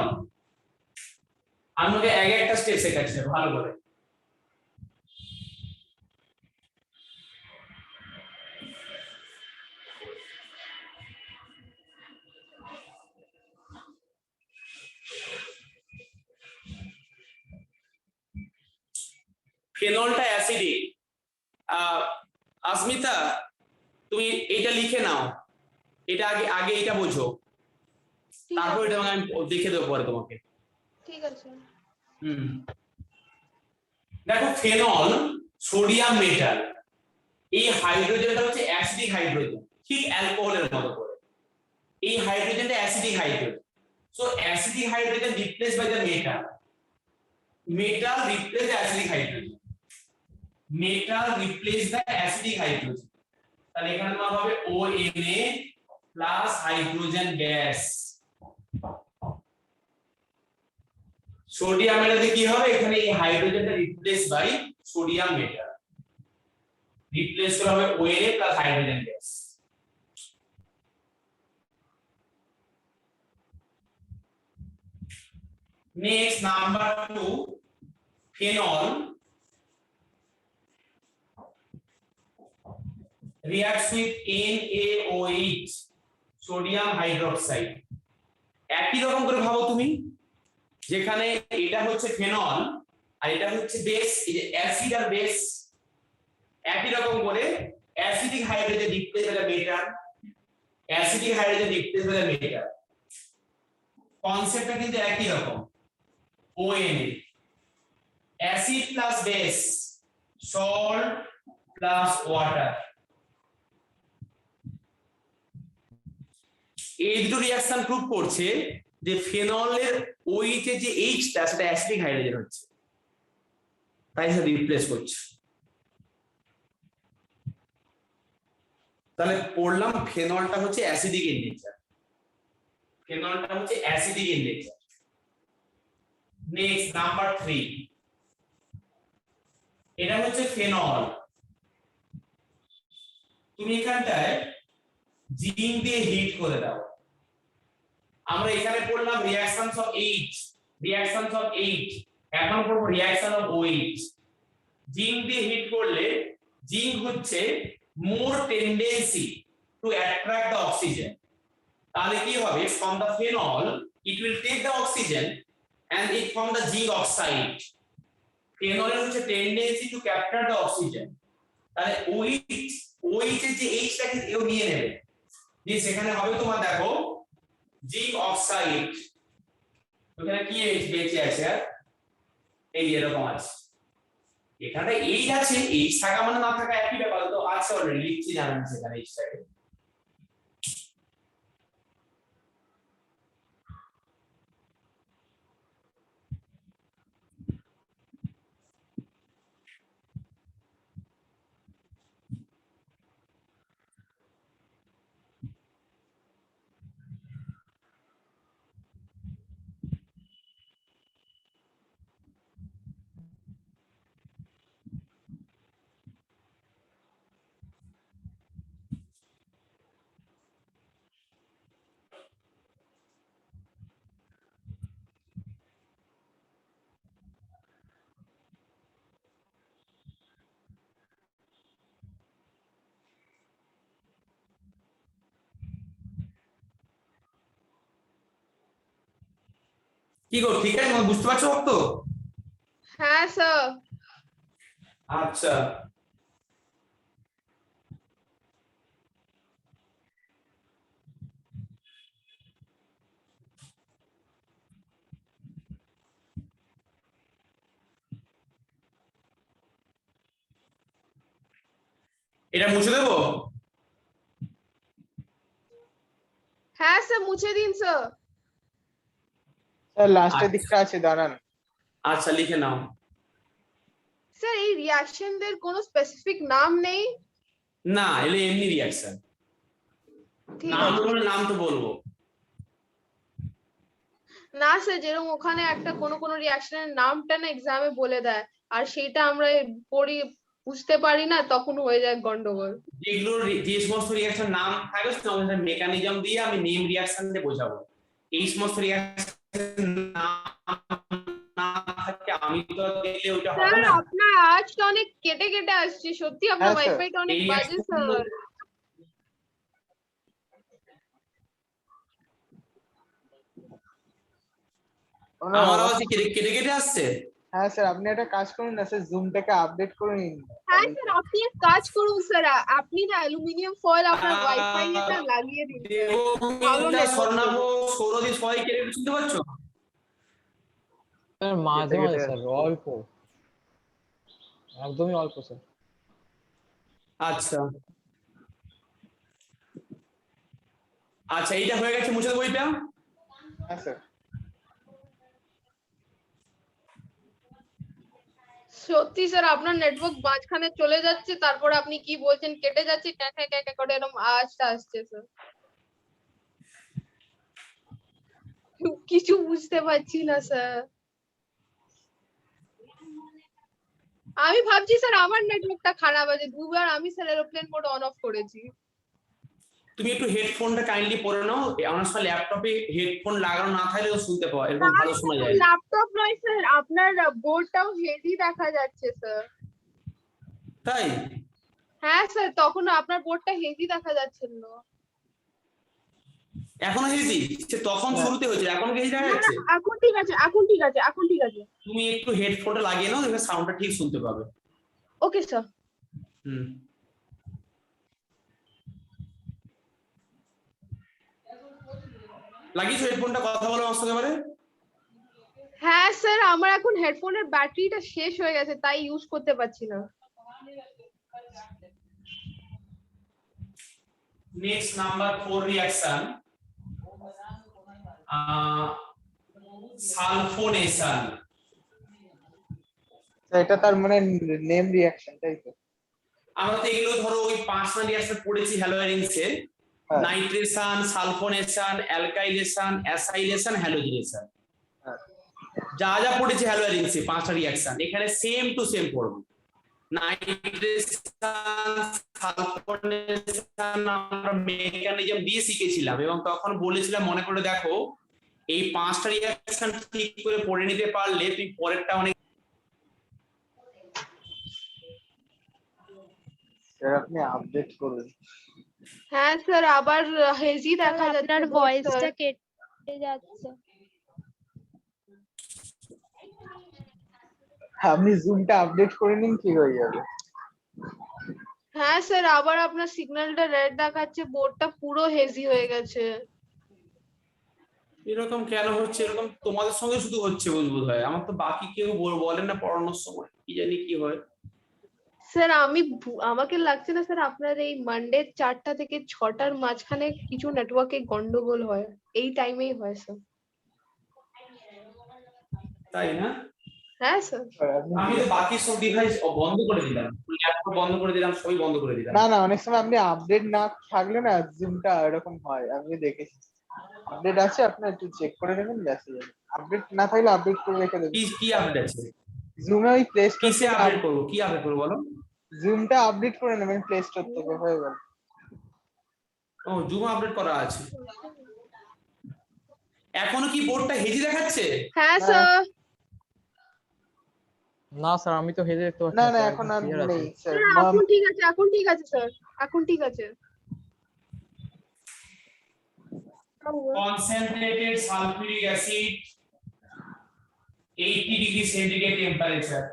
আমাকে এক একটা স্টেপ শেখাচ্ছি ভালো করে। ফেনলটা অ্যাসিডিক। আসমিতা তুমি এটা লিখে নাও, এটা আগে আগে এটা বোঝো, তারপর এটা আমি দেখে দেবো পরে তোমাকে। ঠিক আছে। দেখো ফেনল সোডিয়াম মেটাল, এই হাইড্রোজেনটা হচ্ছে অ্যাসিডিক হাইড্রোজেন, ঠিক অ্যালকোহলের মতো করে। এই হাইড্রোজেনটা acidic hydrogen, so acidic hydrogen replace by the metal, metal replace the acidic hydrogen, metal replace the acidic hydrogen. তাহলে এখানে তোমার হবে ONA plus hydrogen gas. Sodium মেটালে কি হবে, এখানে এই হাইড্রোজেনটা replace by sodium metal, replace করা হবে ONA plus hydrogen gas. Next number 2, phenol reacts with NaOH, sodium hydroxide. একই রকম করে ভাবো তুমি, যেখানে এটা হচ্ছে ফেনল আর এটা হচ্ছে বেস, এই যে অ্যাসিড আর বেস, একই রকম করে acidic hydrogen replace by metal, acidic hydrogen replace by metal. কনসেপ্টটা কিন্তু একই রকম, ONA, acid plus base, salt plus water. এই দুটো রিঅ্যাকশন প্রুভ করছে যে ফেনলের OH এর যে H-টা সেটা অ্যাসিডিক হাইড্রোজেন হচ্ছে, তাই সেটা রিপ্লেস করছে। তাহলে পড়লাম ফেনলটা হচ্ছে অ্যাসিডিক ইন নেচার, ফেনলটা হচ্ছে acidic in nature. Next number 3, এটা হচ্ছে ফেনল। তুমি এখানটায় জিঙ্ক দিয়ে হিট করে দাও। আমরা এখানে পড়লাম reactions of H, reactions of H, এখন পড়ব রিঅ্যাকশন অফ OH। জিঙ্ক দিয়ে হিট করলে জিঙ্ক হচ্ছে মোর tendency to attract the oxygen. তাহলে কি হবে, from the phenol it will take the oxygen and it from the zinc oxide. Phenol এর হচ্ছে tendency to capture the oxygen. তাহলে OH এর যে H টাকে এও নিয়ে নেবে, দিয়ে সেখানে হবে তোমার দেখো জিঙ্ক অক্সাইড, ওখানে কি H বেঁচে আছে আর এই এরকম আছে, এখানে H আছে, H থাকা মানে না থাকা একই ব্যাপার, তো আছে অলরেডি লিখছি জানেন সেখানে H টাকে। কি গো, ঠিক আছে তুমি বুঝতে পারছো তো? হ্যাঁ স্যার। আচ্ছা এটা মুছে দেবো? হ্যাঁ স্যার মুছে দিন স্যার। স্যার লাস্টের আচ্ছা। দিকটা আছে দাঁড়ান। আচ্ছা লিখে নাও। স্যার এই রিঅ্যাকশনদের কোনো স্পেসিফিক নাম নেই? না এগুলো এমনি রিঅ্যাকশন, ঠিক নাম আছে। বলে নাম তো বলবো। না স্যার, যেরকম ওখানে একটা কোনো রিঅ্যাকশনের নামটা না এক্সামে বলে দেয়, আর সেটা আমরা পড়ি বুঝতে পারি না, তখন হয়ে যায় গন্ডগোল। যেগুলো যে সমস্ত রিঅ্যাকশন নাম থাকে সেটা মেকানিজম দিয়ে আমি নেম রিঅ্যাকশন দিয়ে বোঝাবো। এই সমস্ত রিঅ্যাকশন নাম না থাকে আমি তো দিলে ওটা হবে স্যার না। আপনার আওয়াজটা অনেক কেটে কেটে আসছে, সত্যি আপনার হ্যাঁ, স্যার। ওয়াইফাইটা অনেক এই বাজে reaction স্যার। গুলো- আমার আওয়াজ কেটে কেটে কেটে আসছে। হ্যাঁ স্যার, আপনি একটা কাজ করুন না স্যার, জুমটাকে আপডেট করে নিন। হ্যাঁ স্যার, আপনি এক কাজ করুন স্যার, আপনি না অ্যালুমিনিয়াম ফয়েল আপনার ওয়াইফাই এটা লাগিয়ে দিন স্যার। ভালো দেবমিতা network স্বর্ণাভ করবে। সৌরদীপ সবাই কেটে শুনতে পাচ্ছ? স্যার মাঝে কেটে মাঝে কেটে স্যার, অল্প, একদমই অল্প স্যার। আচ্ছা আচ্ছা এইটা হয়ে গেছে, মুছে দেবো এটা। হ্যাঁ স্যার। সত্যি স্যার আপনার নেটওয়ার্ক মাঝখানে চলে যাচ্ছে, তারপর আপনি কি বলছেন কেটে যাচ্ছে, ক্যাকা ক্যাকা করে এরকম আওয়াজটা আসছে স্যার। কিছু বুঝতে পারছি না স্যার। আমি ভাবছি স্যার আমার নেটওয়ার্কটা খারাপ আছে, দুবার আমি sir aeroplane mode on of করেছি। তুমি একটু হেডফোনটা কাইন্ডলি পরে নাও, আমার সময় ল্যাপটপে হেডফোন লাগানো না থাকলেও শুনতে পাও, এরকম ভালো শোনা যায় না। ল্যাপটপ নয় স্যার, আপনার বোর্ডটাও হেভি দেখা যাচ্ছে স্যার। তাই হ্যাঁ স্যার, তখন আপনার বোর্ডটা হেভি দেখা যাচ্ছিল। এখনো হেজি, সে তখন শুরুতে হয়েছে, এখন কি হেজি দেখা না না, যাচ্ছে? এখন ঠিক আছে, এখন ঠিক আছে, এখন ঠিক আছে। তুমি একটু হেডফোনটা লাগিয়ে নাও, দেখবে সাউন্ডটা ঠিক শুনতে পাবে। Okay sir. হুম লাগিয়েছো হেডফোনটা, কথা বলো আমার সঙ্গে এবারে। হ্যাঁ স্যার, আমার এখন হেডফোনের ব্যাটারিটা শেষ হয়ে গেছে, তাই ইউজ করতে পারছি না। Next number 4 reaction, sulphonation. এটা তার মানে নেম রিঅ্যাকশন, তাই তো? আমরা তো এগুলো ধরো ওই 5টা রিঅ্যাকশন পড়েছি হ্যালোজেনিক্সে, হ্যাঁ। Nitration, sulphonation, alkylation, acylation, halogenation, হ্যাঁ। যা যা পড়েছি হ্যালোজেনিক্সে 5টা রিঅ্যাকশন, এখানে সেম টু সেম পড়বো। নাইট্রেশন, সালফোনেশন আমরা মেকানিজম দিয়ে শিখেছিলাম, এবং তখন বলেছিলাম মনে করে দেখো এই 5টা রিঅ্যাকশন ঠিক করে পড়ে নিতে পারলে তুমি পরেরটা অনেক। স্যার আপনি আপডেট করুন। হ্যাঁ স্যার, আবার হেজি স্যার দেখা যাচ্ছে আপনার board, ভয়েসটা স্যার। কেটে যাচ্ছে। আপনি জুমটা আপডেট করে নিন, ঠিক হয়ে যাবে। হ্যাঁ স্যার, আবার আপনার সিগন্যালটা রেড দেখাচ্ছে, বোর্ডটা পুরো হেজি হয়ে গেছে। এরকম কেন হচ্ছে? এরকম তোমাদের সঙ্গে শুধু হচ্ছে বোধ হয়, আমার তো বাকি কেউ বলেন না পড়ানোর সময়, কি জানি কি হয়। স্যার আমাকে লাগছে না স্যার, আপনার এই মানডে 4টা থেকে 6টার মাঝখানে কিছু নেটওয়ার্কে গন্ডগোল হয়, এই টাইমেই হয় স্যার। তাই না? হ্যাঁ স্যার। আর আপনি আমি তো বাকি সব ডিভাইস বন্ধ করে দিলাম, ল্যাপটপ বন্ধ করে দিলাম, সবই বন্ধ করে দিলাম। না না, অনেক সময় আপনি আপডেট না থাকলে না জুমটা এরকম হয়, আমি দেখেছি। আপডেট আছে, আপনি একটু চেক করে নেবেন, ব্যাস হয়ে যাবে। আপডেট না থাকলে আপডেট করে রেখে কি দেবেন। কি আপডেট আছে? জুমে ওই প্লে স্টোর কিসে আপডেট করবো? কি আপডেট করবো বলো? জুমটা আপডেট করে নেবেন প্লে স্টোর থেকে, হয়ে গেল। ও, জুম আপডেট করা আছে। এখনো কি বোর্ডটা হেজি দেখাচ্ছে? হ্যাঁ না। স্যার। না স্যার, আমি তো হেরে দেখতে পাচ্ছি না না না, স্যার, এখন একদম আর ক্লিয়ার আছে। নেই স্যার। স্যার এখন ঠিক আছে, এখন ঠিক আছে স্যার, এখন ঠিক আছে। Concentrated sulfuric acid 80 degree centigrade temperature,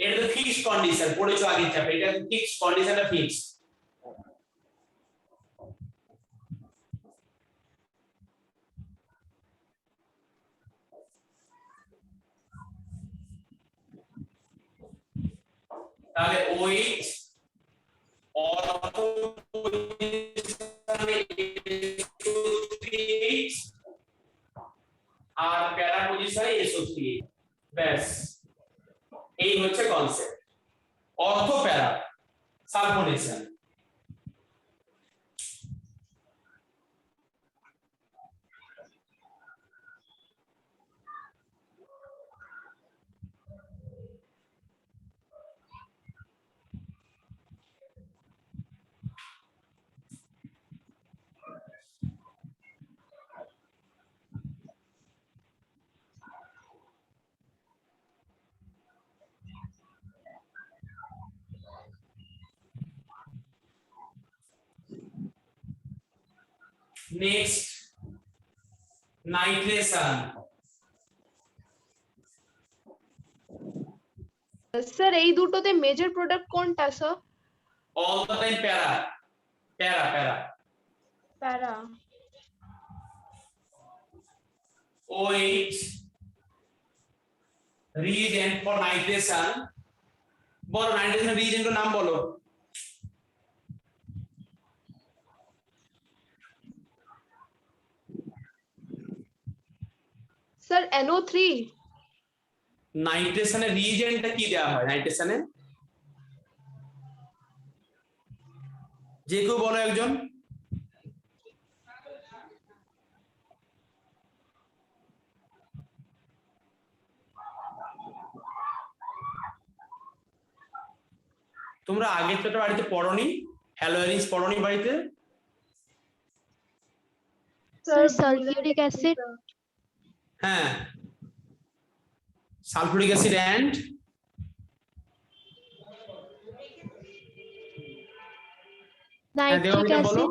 এটা তো ফিক্সড কন্ডিশন, পড়েছো আগের চ্যাপ্টারে, এটা তো ফিক্সড কন্ডিশনটা ফিক্সড। তাহলে OH আর প্যারা পজিশনে SO3H, ব্যাস এই হচ্ছে কনসেপ্ট। অর্থ প্যারা সালফোনেশন। Next nitration. স্যার এই দুটোতে মেজর প্রোডাক্ট কোনটা স্যার? অল দ্য টাইম প্যারা, প্যারা প্যারা। প্যারা। OH reagent for nitration, বলো নাইট্রেশন রিএজেন্টের নাম বলো। Sir NO3। নাইট্রেশনের রিএজেন্টটা কি দেওয়া হয় নাইট্রেশনে? যে কেউ বলো একজন। তোমরা আগের চ্যাপ্টার বাড়িতে পড়োনি? হ্যালোয়েরিনস পড়োনি বাড়িতে? Sir sulphuric acid. হ্যাঁ, সালফিউরিক অ্যাসিড এন্ড নাইট্রিক বলো। Acid.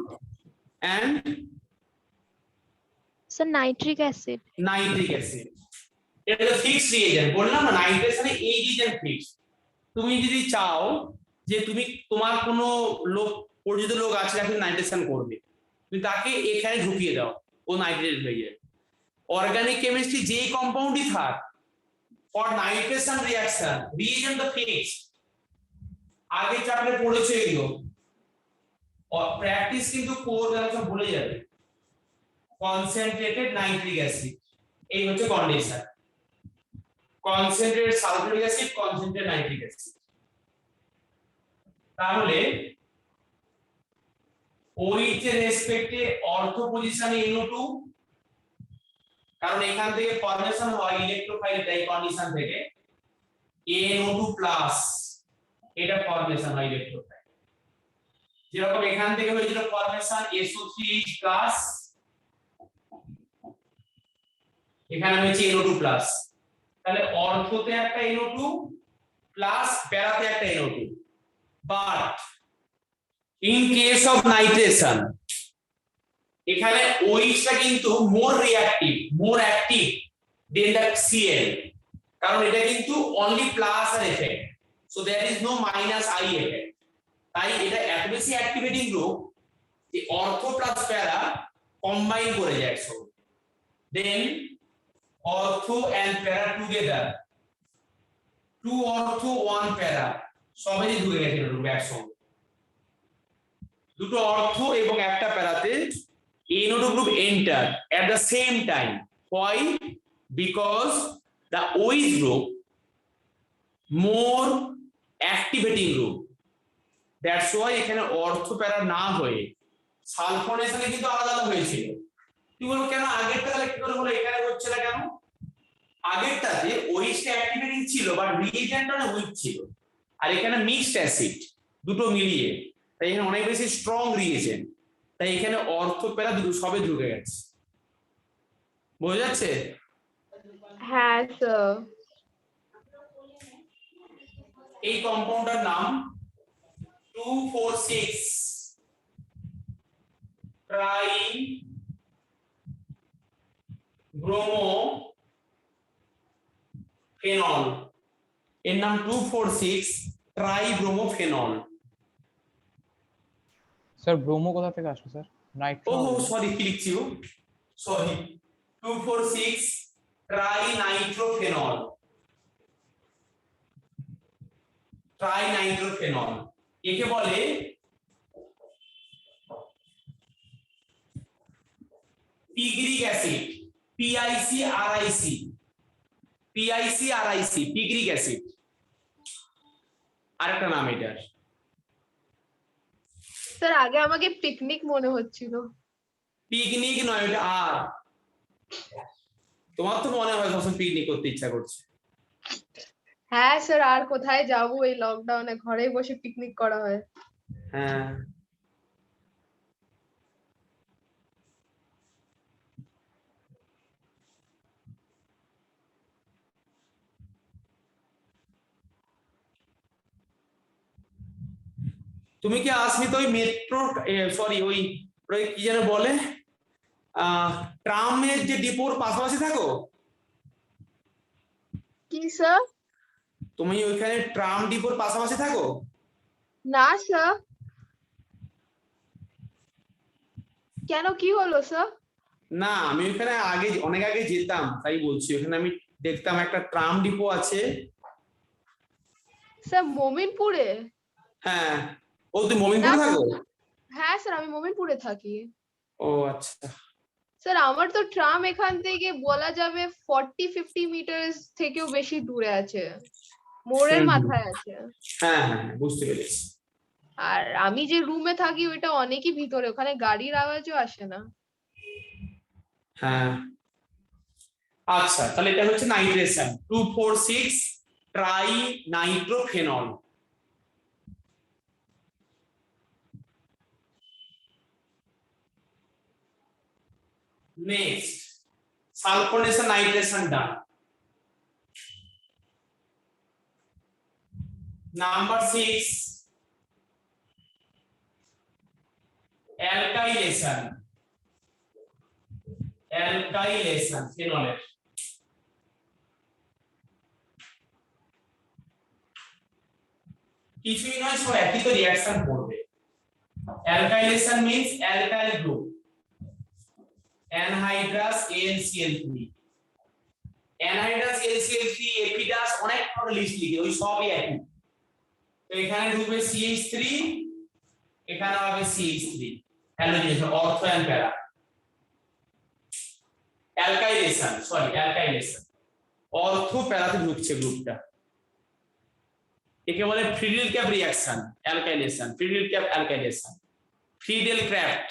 And sir nitric acid. Nitric acid, এটা তো ফিক্সড রিএজেন্ট, বললাম না নাইট্রেশনে এই রিএজেন্ট ফিক্সড। তুমি যদি চাও যে তুমি তোমার কোনো লোক, পরিচিত লোক আছে যাকে নাইট্রেশন করবে, তুমি তাকে এখানে ঢুকিয়ে দাও, ও নাইট্রেট হয়ে যায়। অর্গানিক কেমিস্ট্রি যেই কম্পাউন্ডই থাক, ফর নাইট্রেশন রিঅ্যাকশন রিএজেন্ট তো ফিক্সড। আগে চ্যাপ্টারে পড়েছো এগুলো, প্র্যাকটিস কিন্তু করবে, সব ভুলে যাবে। কনসেন্ট্রেটেড নাইট্রিক অ্যাসিড, এই হচ্ছে condition. Concentrated sulphuric acid, concentrated nitric acid. তাহলে OH এর রেসপেক্টে অর্থ পজিশনে NO2, কারণ এখান থেকে ফরমেশন হয় ইলেকট্রোফাইল এই কন্ডিশন থেকে NO2+, এটা ফরমেশন হয় ইলেকট্রোফাইল। যেরকম এখান থেকে হয়েছিল ফরমেশন SO3H+, এখানে হয়েছে NO2+। তাহলে অর্থতে একটা NO2 প্লাস প্যারাতে একটা NO2, but in case of nitration এখানে OH টা কিন্তু more reactive more active than the Cl কারণ এটা কিন্তু only plus R effect so there is no minus I effect তাই এটা এত বেশি অ্যাক্টিভেটিং গ্রুপ যে অর্থো প্লাস প্যারা কম্বাইন করে যায় একসঙ্গে দেন অর্থো এন্ড প্যারা টুগেদার টু অর্থো ওয়ান প্যারা সবই ঢুকে গেছে গ্রুপে একসঙ্গে দুটো অর্থ এবং একটা প্যারাতে NO2 group enter at the same time. Why? Because the OH group more activating group. That's why এখানে অর্থ প্যারা না হয়ে সালফোনেশনে কিন্তু আলাদা আলাদা হয়েছিল। তুই বল কেন আগেরটা তাহলে কি করে হলো এখানে হচ্ছে না কেন? আগেরটাতে OH টা অ্যাক্টিভেটিং ছিল বাট রিএজেন্টটা না উইক ছিল। আর এখানে মিক্সড অ্যাসিড দুটো মিলিয়ে তাই এখানে অনেক বেশি স্ট্রং রিএজেন্ট। তাই এখানে অর্থ প্যারা দুটো সবে ঢুকে গেছে বোঝা যাচ্ছে হ্যাঁ স্যার এই কম্পাউন্ডের নাম 2,4,6 ট্রাই ব্রোমো ফেনল এর নাম 2,4,6 try bromo phenol sir bromo কোথা থেকে আসলো স্যার নাইট্রো Oh, sorry, কি লিখছি ও? Sorry. 2,4,6 ট্রাইনাইট্রোফেনল। ট্রাইনাইট্রোফেনল। একে বলে picric acid, PICRIC। PICRIC, picric acid. আরেকটা নাম এটার। স্যার আগে আমাকে পিকনিক মনে হচ্ছিল পিকনিক নয় ওটা আর তোমার তো মনে হয় সবসময় পিকনিক করতে ইচ্ছা করছে হ্যাঁ স্যার আর কোথায় যাবো এই লকডাউনে ঘরেই বসে পিকনিক করা হয় হ্যাঁ তুমি কি আসমিত ওই মেট্রো সরি ওই ওই কি যেন বলে ট্রামের যে ডিপোর পাশাপাশি থাকো কি স্যার তুমি ওইখানে ট্রাম ডিপোর পাশাপাশি থাকো না স্যার কেন কি হলো স্যার না আমি ওখানে আগে অনেক আগে যেতাম তাই বলছি ওখানে আমি দেখতাম একটা ট্রাম ডিপো আছে স্যার মোমিনপুরে হ্যাঁ ও তুমি মোমিনপুরে না, থাকো হ্যাঁ স্যার আমি মোমিনপুরে থাকি ও আচ্ছা স্যার আমার তো ট্রাম এখান থেকে বলা যাবে 40-50 মিটার থেকেও বেশি দূরে আছে মোড়ের হুম, হুম। মাথায় আছে হ্যাঁ হ্যাঁ বুঝতে পেরেছি আর আমি যে রুমে থাকি ওইটা অনেকই ভিতরে ওখানে গাড়ির আওয়াজও আসে না হ্যাঁ আচ্ছা তাহলে এটা হচ্ছে nitration 2,4,6 trinitrophenol next sulphonation nitration done number 6 alkylation ফেনলের কিছুই নয় সব একই তো রিঅ্যাকশন করবে alkylation means alkyl group anhydrous AnCl3 anhydrous AnCl3 এপিডাস অনেক বড় লিস্ট লিখে ওই সবই একই তো এখানে ঢুকবে CH3 এখানে হবে CH3 halogen ortho and para alkylation ortho প্যারাতে ঢুকছে গ্রুপটা একে বলে ফ্রিডেল ক্যাপ reaction alkylation Friedel Crafts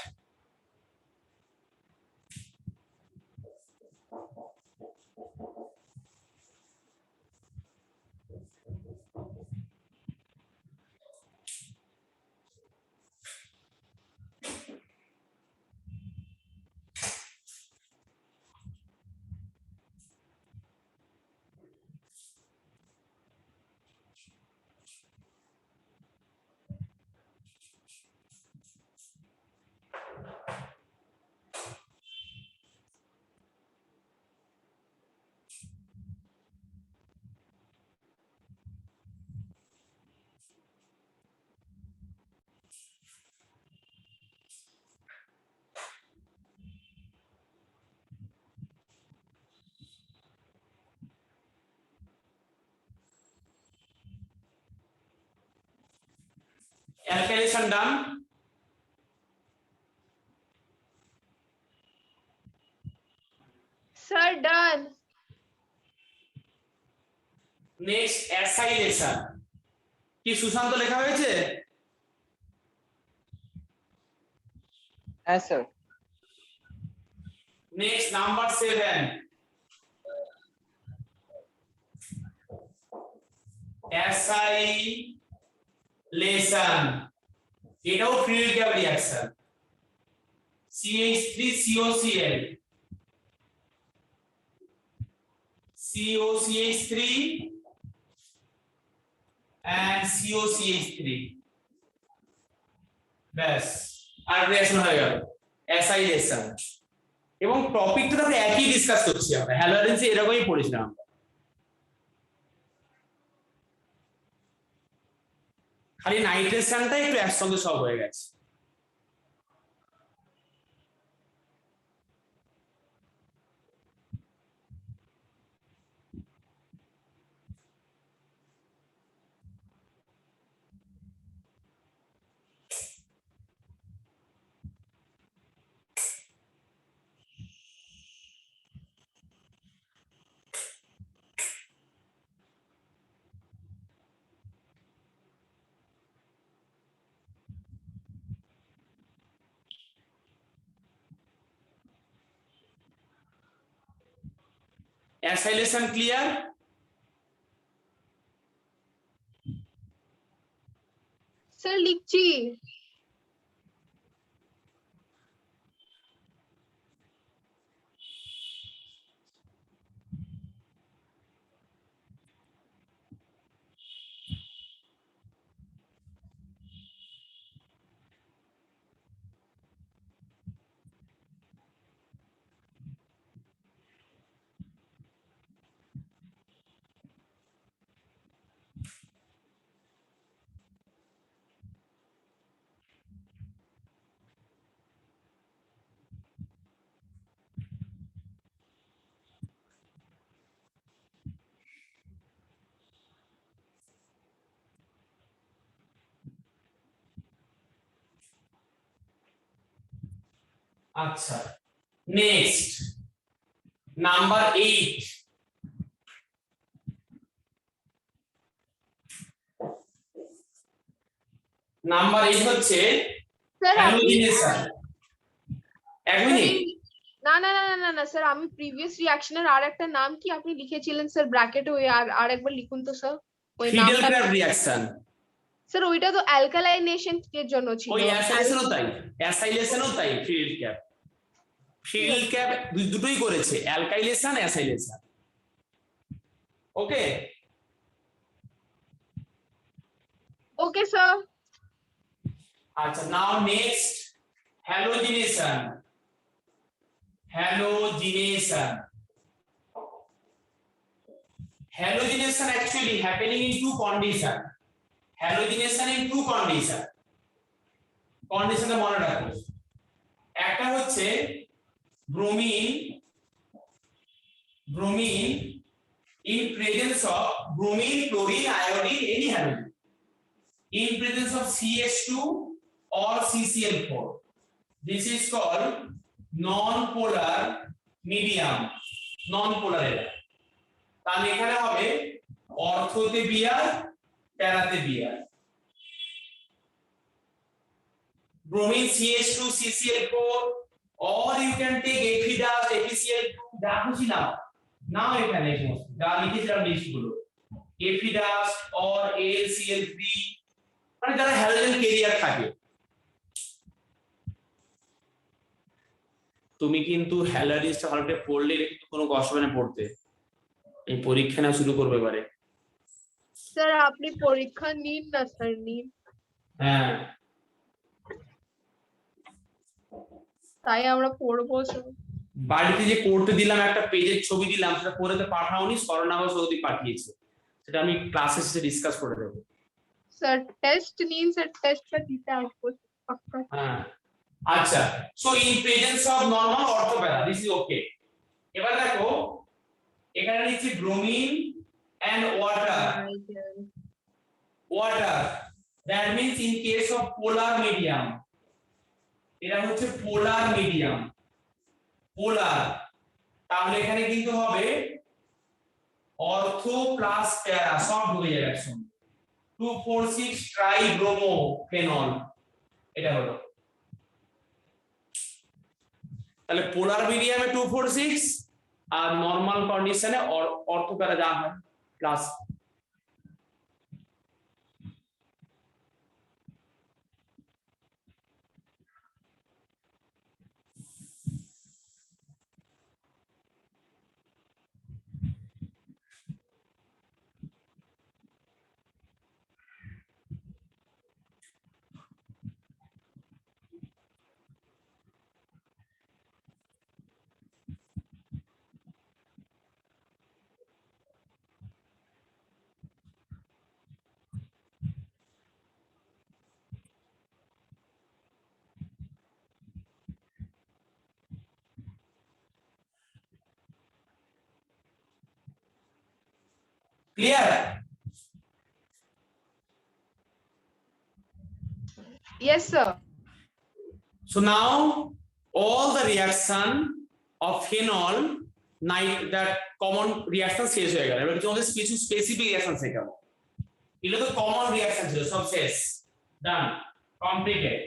alkylation done. Sir, done. Next acylation, কি সুশান্ত লেখা হয়েছে? হ্যাঁ স্যার। নেক্সট নাম্বার 7, অ্যাসাইলেশন, এটাও ফ্লুইড গ্যাপ reaction, CH3COCl, COCH3 and COCH3, ব্যাস আর রিঅ্যাকশন হয়ে গেল অ্যাসাইলেশন। এবং টপিকটা তো আমরা একই ডিসকাস করছি, আমরা হ্যালোজেন্সে এরকমই পড়েছিলাম আমরা। খালি নাইট্রেশনটা একটু একসঙ্গে সব হয়ে গেছে। Acylation clear? Sir, লিখছি। আচ্ছা, নেক্সট নাম্বার 8, নাম্বার 8 হচ্ছে Sir, হ্যালোজিনেশন। এক মিনিট, না না না না না স্যার, আমি প্রিভিয়াস রিঅ্যাকশনের আর একটা নাম কি আপনি লিখেছিলেন স্যার ব্র্যাকেটে, ওই আর একবার লিখুন তো স্যার ওই নামটা। ফিডেলক্রাফট রিঅ্যাকশন। স্যার ওইটা তো অ্যালকালাইনেশন এর জন্য ছিল। ওই অ্যাসাইলেশনও তাই, অ্যাসাইলেশনও তাই, ফিডেলক্রাফট দুটোই করেছে, alkylation acylation. Okay okay sir. আচ্ছা, now next halogenation. Halogenation. Halogenation actually happening in two condition. Halogenation in two condition. Condition মনে রাখো, একটা হচ্ছে bromine in presence of bromine, chlorine, iodine, any halogen in presence of CH2 or CCl4. This is called non-polar medium, non-polar এরা। তাহলে এখানে হবে অর্থোতে বিয়ার, প্যারাতে বিয়ার। bromine CH2 CCl4 or you can take Ephidus FeCl2, যা খুশি নাও এখানে এই সমস্ত যা লিখেছিলাম লিস্টগুলো, Ephidus or AlCl3, মানে যারা হ্যালোজেন ক্যারিয়ার থাকে। তুমি কিন্তু হ্যালোজেনটা ভালো করে পড়লে কিন্তু কোনো কষ্ট হবে না পড়তে, এই পরীক্ষা না শুরু করবে এবারে। স্যার আপনি পরীক্ষা নিন না স্যার, নিন। হ্যাঁ, তাই আমরা পড়বো স্যার। বাড়িতে যে করতে দিলাম একটা পেজের ছবি দিলাম, সেটা করে তো পাঠাওনি, স্মরণাগত সৌদি পাঠিয়েছে, সেটা আমি ক্লাসে এসে ডিসকাস করে দেব। স্যার টেস্ট নিন স্যার, টেস্টটা দিতে আসবো পাক্কা। হ্যাঁ আচ্ছা, so in presence of normal ortho para this is okay. এবার দেখো এখানে লিখছি bromine and water, that means in case of polar medium, এটা হচ্ছে পোলার মিডিয়াম, পোলার, তাহলে এখানে কিন্তু হবে অর্থো প্লাস প্যারা সব ঢুকে যাবে একসঙ্গে, 2,4,6 ট্রাইব্রোমোফেনল, এটা হলো। তাহলে পোলার মিডিয়ামে 2,4,6 আর নরমাল কন্ডিশনে অর্থো প্যারা যা হয় plus. Clear? Yes, sir. So now all the reaction of phenol that common reaction শেষ হয়ে গেল, এবার কিছু স্পেসিফিক রিঅ্যাকশন শেখাবো। এগুলো তো কমন রিঅ্যাকশন ছিল, সব শেষ, ডান, completed.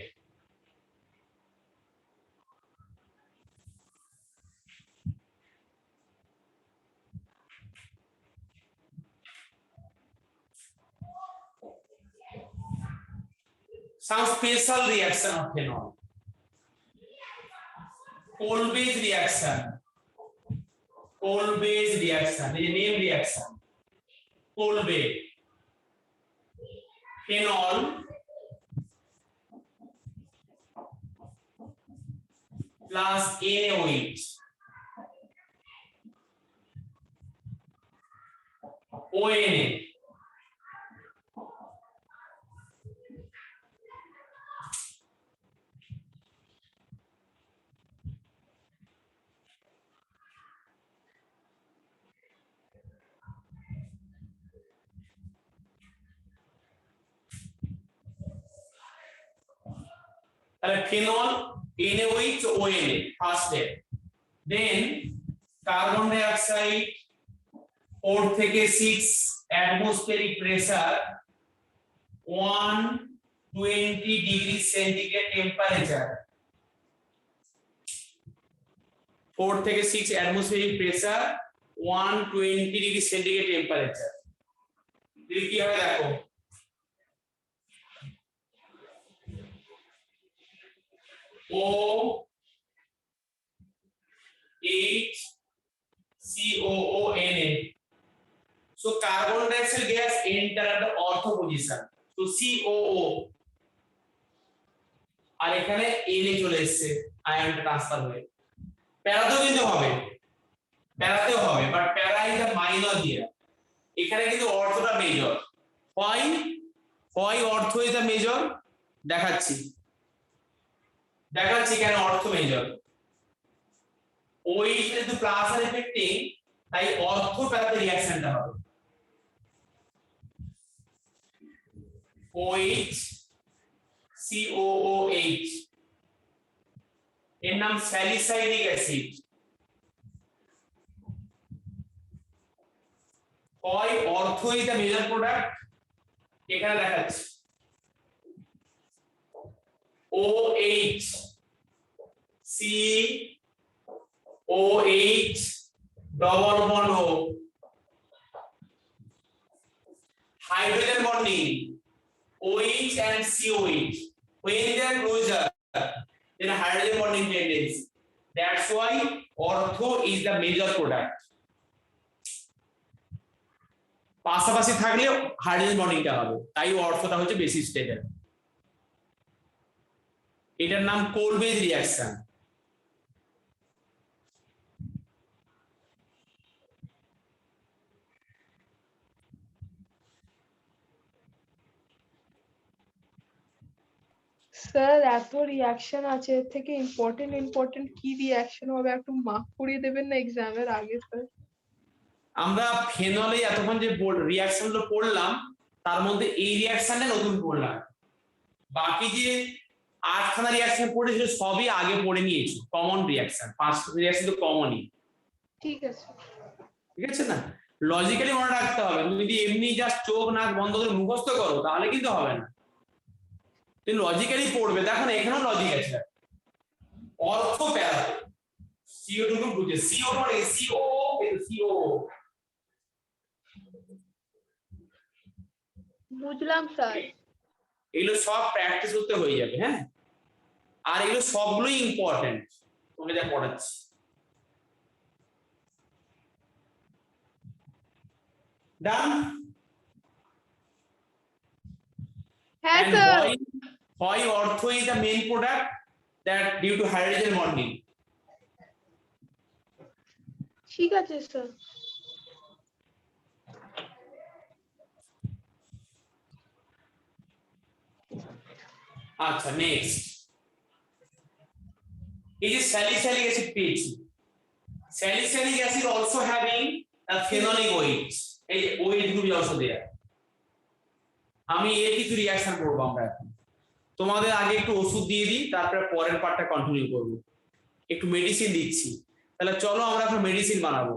Some special reaction of phenol. Kolbe's reaction. Kolbe's reaction. The name reaction. Kolbe. Phenol. Plus NaOH. ONA. Phenol, NaOH, ONA, first step. Then carbon dioxide 4 থেকে 6 atmospheric pressure, 120 degree centigrade temperature. 4 থেকে 6 atmospheric pressure, 120 degree centigrade temperature. দিলে কি হবে দেখো, OHCOONA. So carbon dioxide gas enter at the ortho position. So COO. আর এখানে Na চলে এসেছে আয়নটা ট্রান্সফার হয়ে। প্যারাতেও কিন্তু হবে, প্যারাতেও হবে, বাট প্যারা ইজ আ মাইনর হিয়ার। এখানে কিন্তু অর্থটা মেজর। হয় অর্থ ইজ আ মেজর, দেখাচ্ছি কেন অর্থ মেজর। ওই যেহেতু প্লাস আর এফেক্টিং, তাই অর্থ প্যারাতে রিঅ্যাকশনটা হবে। OH COOH, এর নাম স্যালিসাইলিক অ্যাসিড। হয় অর্থ ইজ দ্য মেজর প্রোডাক্ট, এখানে দেখাচ্ছি OH COH double bond O, hydrogen bonding OH and COH, when they are closer then hydrogen bonding tendency, that's why ortho is the major product. পাশাপাশি থাকলে হাইড্রোজেন বন্ডিংটা হবে, তাই অর্থটা হচ্ছে বেশি স্টেজের। এটার নাম কোলবেজ রিঅ্যাকশন। স্যার এত রিঅ্যাকশন আছে, এর থেকে ইম্পর্টেন্ট কি রিঅ্যাকশন হবে একটু মার্ক করিয়ে দেবেন না এক্সামের আগে স্যার? আমরা ফেনলে এতক্ষণ যে রিঅ্যাকশন গুলো পড়লাম, তার মধ্যে এই রিঅ্যাকশনটা নতুন পড়লাম, বাকি যে 8খানা রিয়াকশন পড়েছিল সবই আগে পড়ে নিয়েছো, কমন রিয়াকশন, 5টা রিয়াকশন তো কমনই, ঠিক আছে। ঠিক আছে না? লজিক্যালি মনে রাখতে হবে, তুমি যদি এমনি জাস্ট চোখ নাক বন্ধ করে মুখস্থ করো তাহলে কিন্তু হবে না, তুমি লজিক্যালি পড়বে। দেখো না এখানেও লজিক আছে, অর্থ প্যারা সিও টুকু বুঝে, সিও মানে সিও সিও, বুঝলাম স্যার। এগুলো সব প্র্যাকটিস করতে হয়ে যাবে, হ্যাঁ? আর এগুলো সবগুলোই ইম্পর্টেন্ট তোমাকে যা পড়াচ্ছি। ডান? হ্যাঁ And sir. why ortho is the main product that due to hydrogen bonding? ঠিক আছে স্যার। আচ্ছা নেক্সট, এই যে স্যালিসাইলিক অ্যাসিড পেয়েছি, salicylic acid also having a phenolic OH, এই যে OH গ্রুপ also there। আমি এর কিছু রিঅ্যাকশন করব আমরা এখন, তোমাদের আগে একটু ওষুধ দিয়ে দিই, তারপরে পরের পার্টটা কন্টিনিউ করব। একটু মেডিসিন দিচ্ছি, তাহলে চলো আমরা এখন মেডিসিন বানাবো।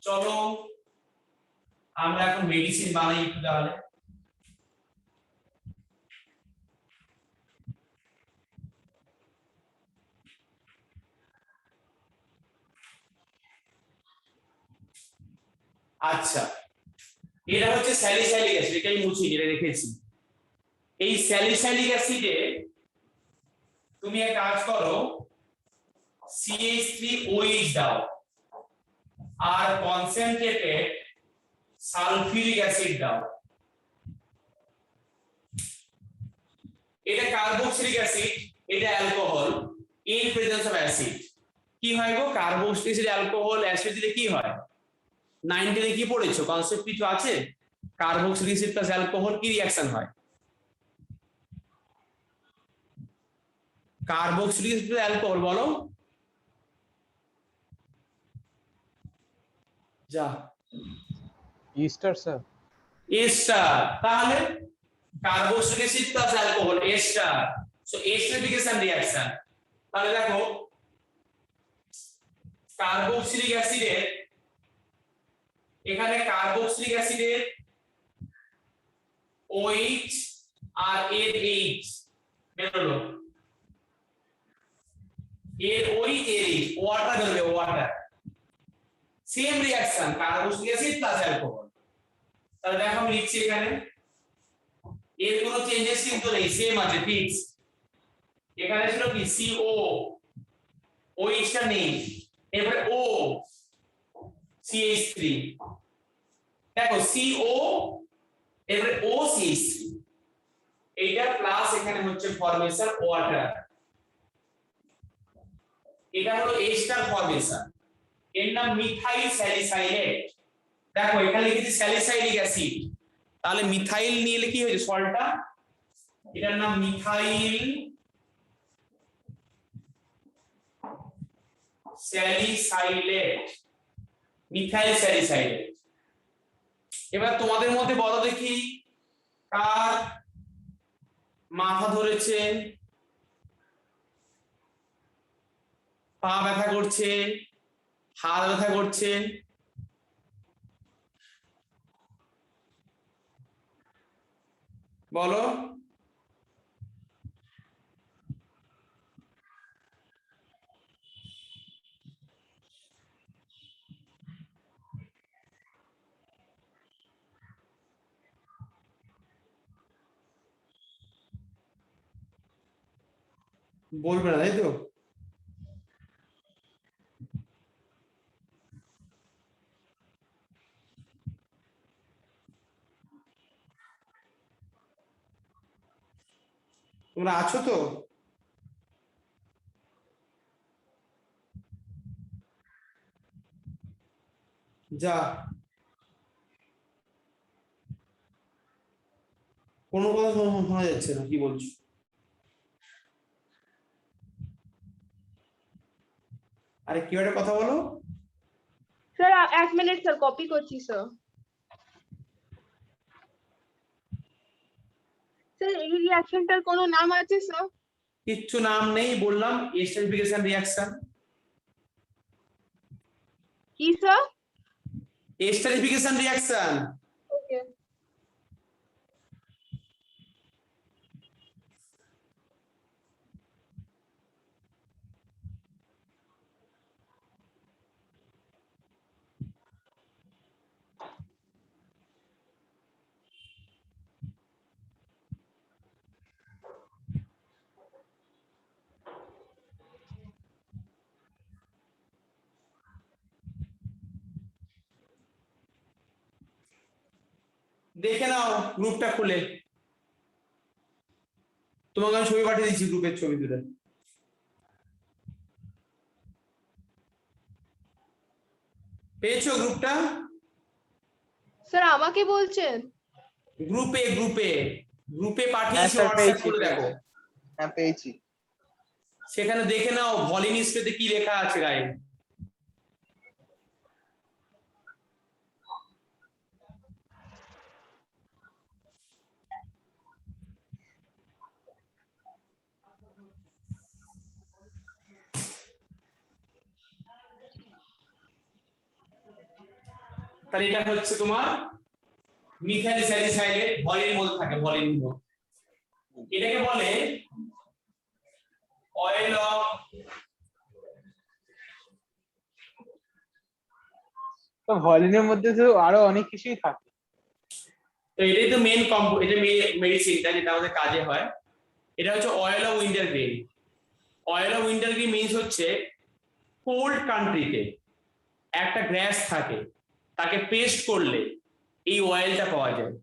চলো আমরা এখন মেডিসিন বানাই একটু তাহলে। আচ্ছা, এটা হচ্ছে স্যালিসাইলিক অ্যাসিড, এটাই মুছি এটা রেখেছি। এই স্যালিসাইলিক অ্যাসিডে তুমি এক কাজ করো, CH3OH দাও আর কনসেন্ট্রেটেড সালফিউরিক অ্যাসিড দাও। এটা কার্বক্সিলিক অ্যাসিড, এটা alcohol in presence of acid. কি হয় গো, কার্বক্সিলিক অ্যাসিড অ্যালকোহল অ্যাসিড দিলে কি হয়? 9 কি পড়েছো, কনসেপ্ট কিছু আছে? কার্বক্সিলিক অ্যাসিড প্লাস অ্যালকোহল কি রিঅ্যাকশন হয়? কার্বক্সিলিক অ্যাসিড প্লাস অ্যালকোহল বলো। যা ইস্টার স্যার। এস্টার, তাহলে carboxylic acid plus alcohol ester, so esterification reaction. তাহলে দেখো কার্বক্সিলিক অ্যাসিডের, এখানে কার্বক্সিলিক অ্যাসিডের OH আর এর H বেরোলো, এর OH এর H ওয়াটার বেরোবে, water. Same reaction carboxylic acid plus alcohol. তাহলে দেখো আমি লিখছি এখানে, এর কোনো চেঞ্জেস কিন্তু নেই, সেম আছে ফিক্স। এখানে ছিল কি CO, OH টা নেই, এবারে O CH3, দেখো CO এবারে O CH3, এইটা প্লাস এখানে হচ্ছে ফরমেশন ওয়াটার, এটা হলো এস্টার ফরমেশন, এর নাম মিথাইল স্যালিসাইলেট। দেখো এখানে লিখেছি স্যালিসাইলিক অ্যাসিড, তাহলে মিথাইল নিয়ে কি হয়েছে সল্টটা, এটার নাম মিথাইল স্যালিসাইলেট, মিথাইল স্যালিসাইলেট। এবার তোমাদের মধ্যে বলো দেখি কার মাথা ধরেছে, পা ব্যথা করছে, হাত ব্যথা করছে? বলো। বলবে না তাই তো? তোমরা আছো তো? যা কোনো কথা শোনা যাচ্ছে না, কি বলছো? আরে কি একটা কথা বলো। স্যার 1 মিনিট স্যার, কপি করছি স্যার। স্যার এই রিঅ্যাকশনটার কোনো নাম আছে স্যার? কিচ্ছু নাম নেই, বললাম এস্টারিফিকেশন রিঅ্যাকশন। কি স্যার? Esterification reaction. ওকে। দেখে নাও গ্রুপটা খুলে, তোমাকে আমি ছবি পাঠিয়ে দিচ্ছি, গ্রুপের ছবি তুলে। পেয়েছো গ্রুপটা? স্যার আমাকে বলছেন? গ্রুপে গ্রুপে গ্রুপে হ্যাঁ পাঠিয়েছি, স্যার হোয়াটসঅ্যাপ পেয়েছি খুলে দেখো। হ্যাঁ পেয়েছি। সেখানে দেখে নাও ভলিনি স্প্রেতে কি লেখা আছে গায়ে। তাহলে এটা হচ্ছে তোমার মিথাইল স্যালিসাইলেট, ভলিনির মধ্যে থাকে, ভলিনির মধ্যে। এটাকে বলে অয়েল অফ, তো ভলিনের মধ্যে তো আরো অনেক কিছুই থাকে। তো এটাই তো মেন এটা মেডিসিনটা যেটা আমাদের কাজে হয়। এটা হচ্ছে oil of winter green. Oil of winter green means হচ্ছে কোল্ড কান্ট্রিতে একটা গ্যাস থাকে, তাকে পেস্ট করলে এই অয়েলটা পাওয়া যায়।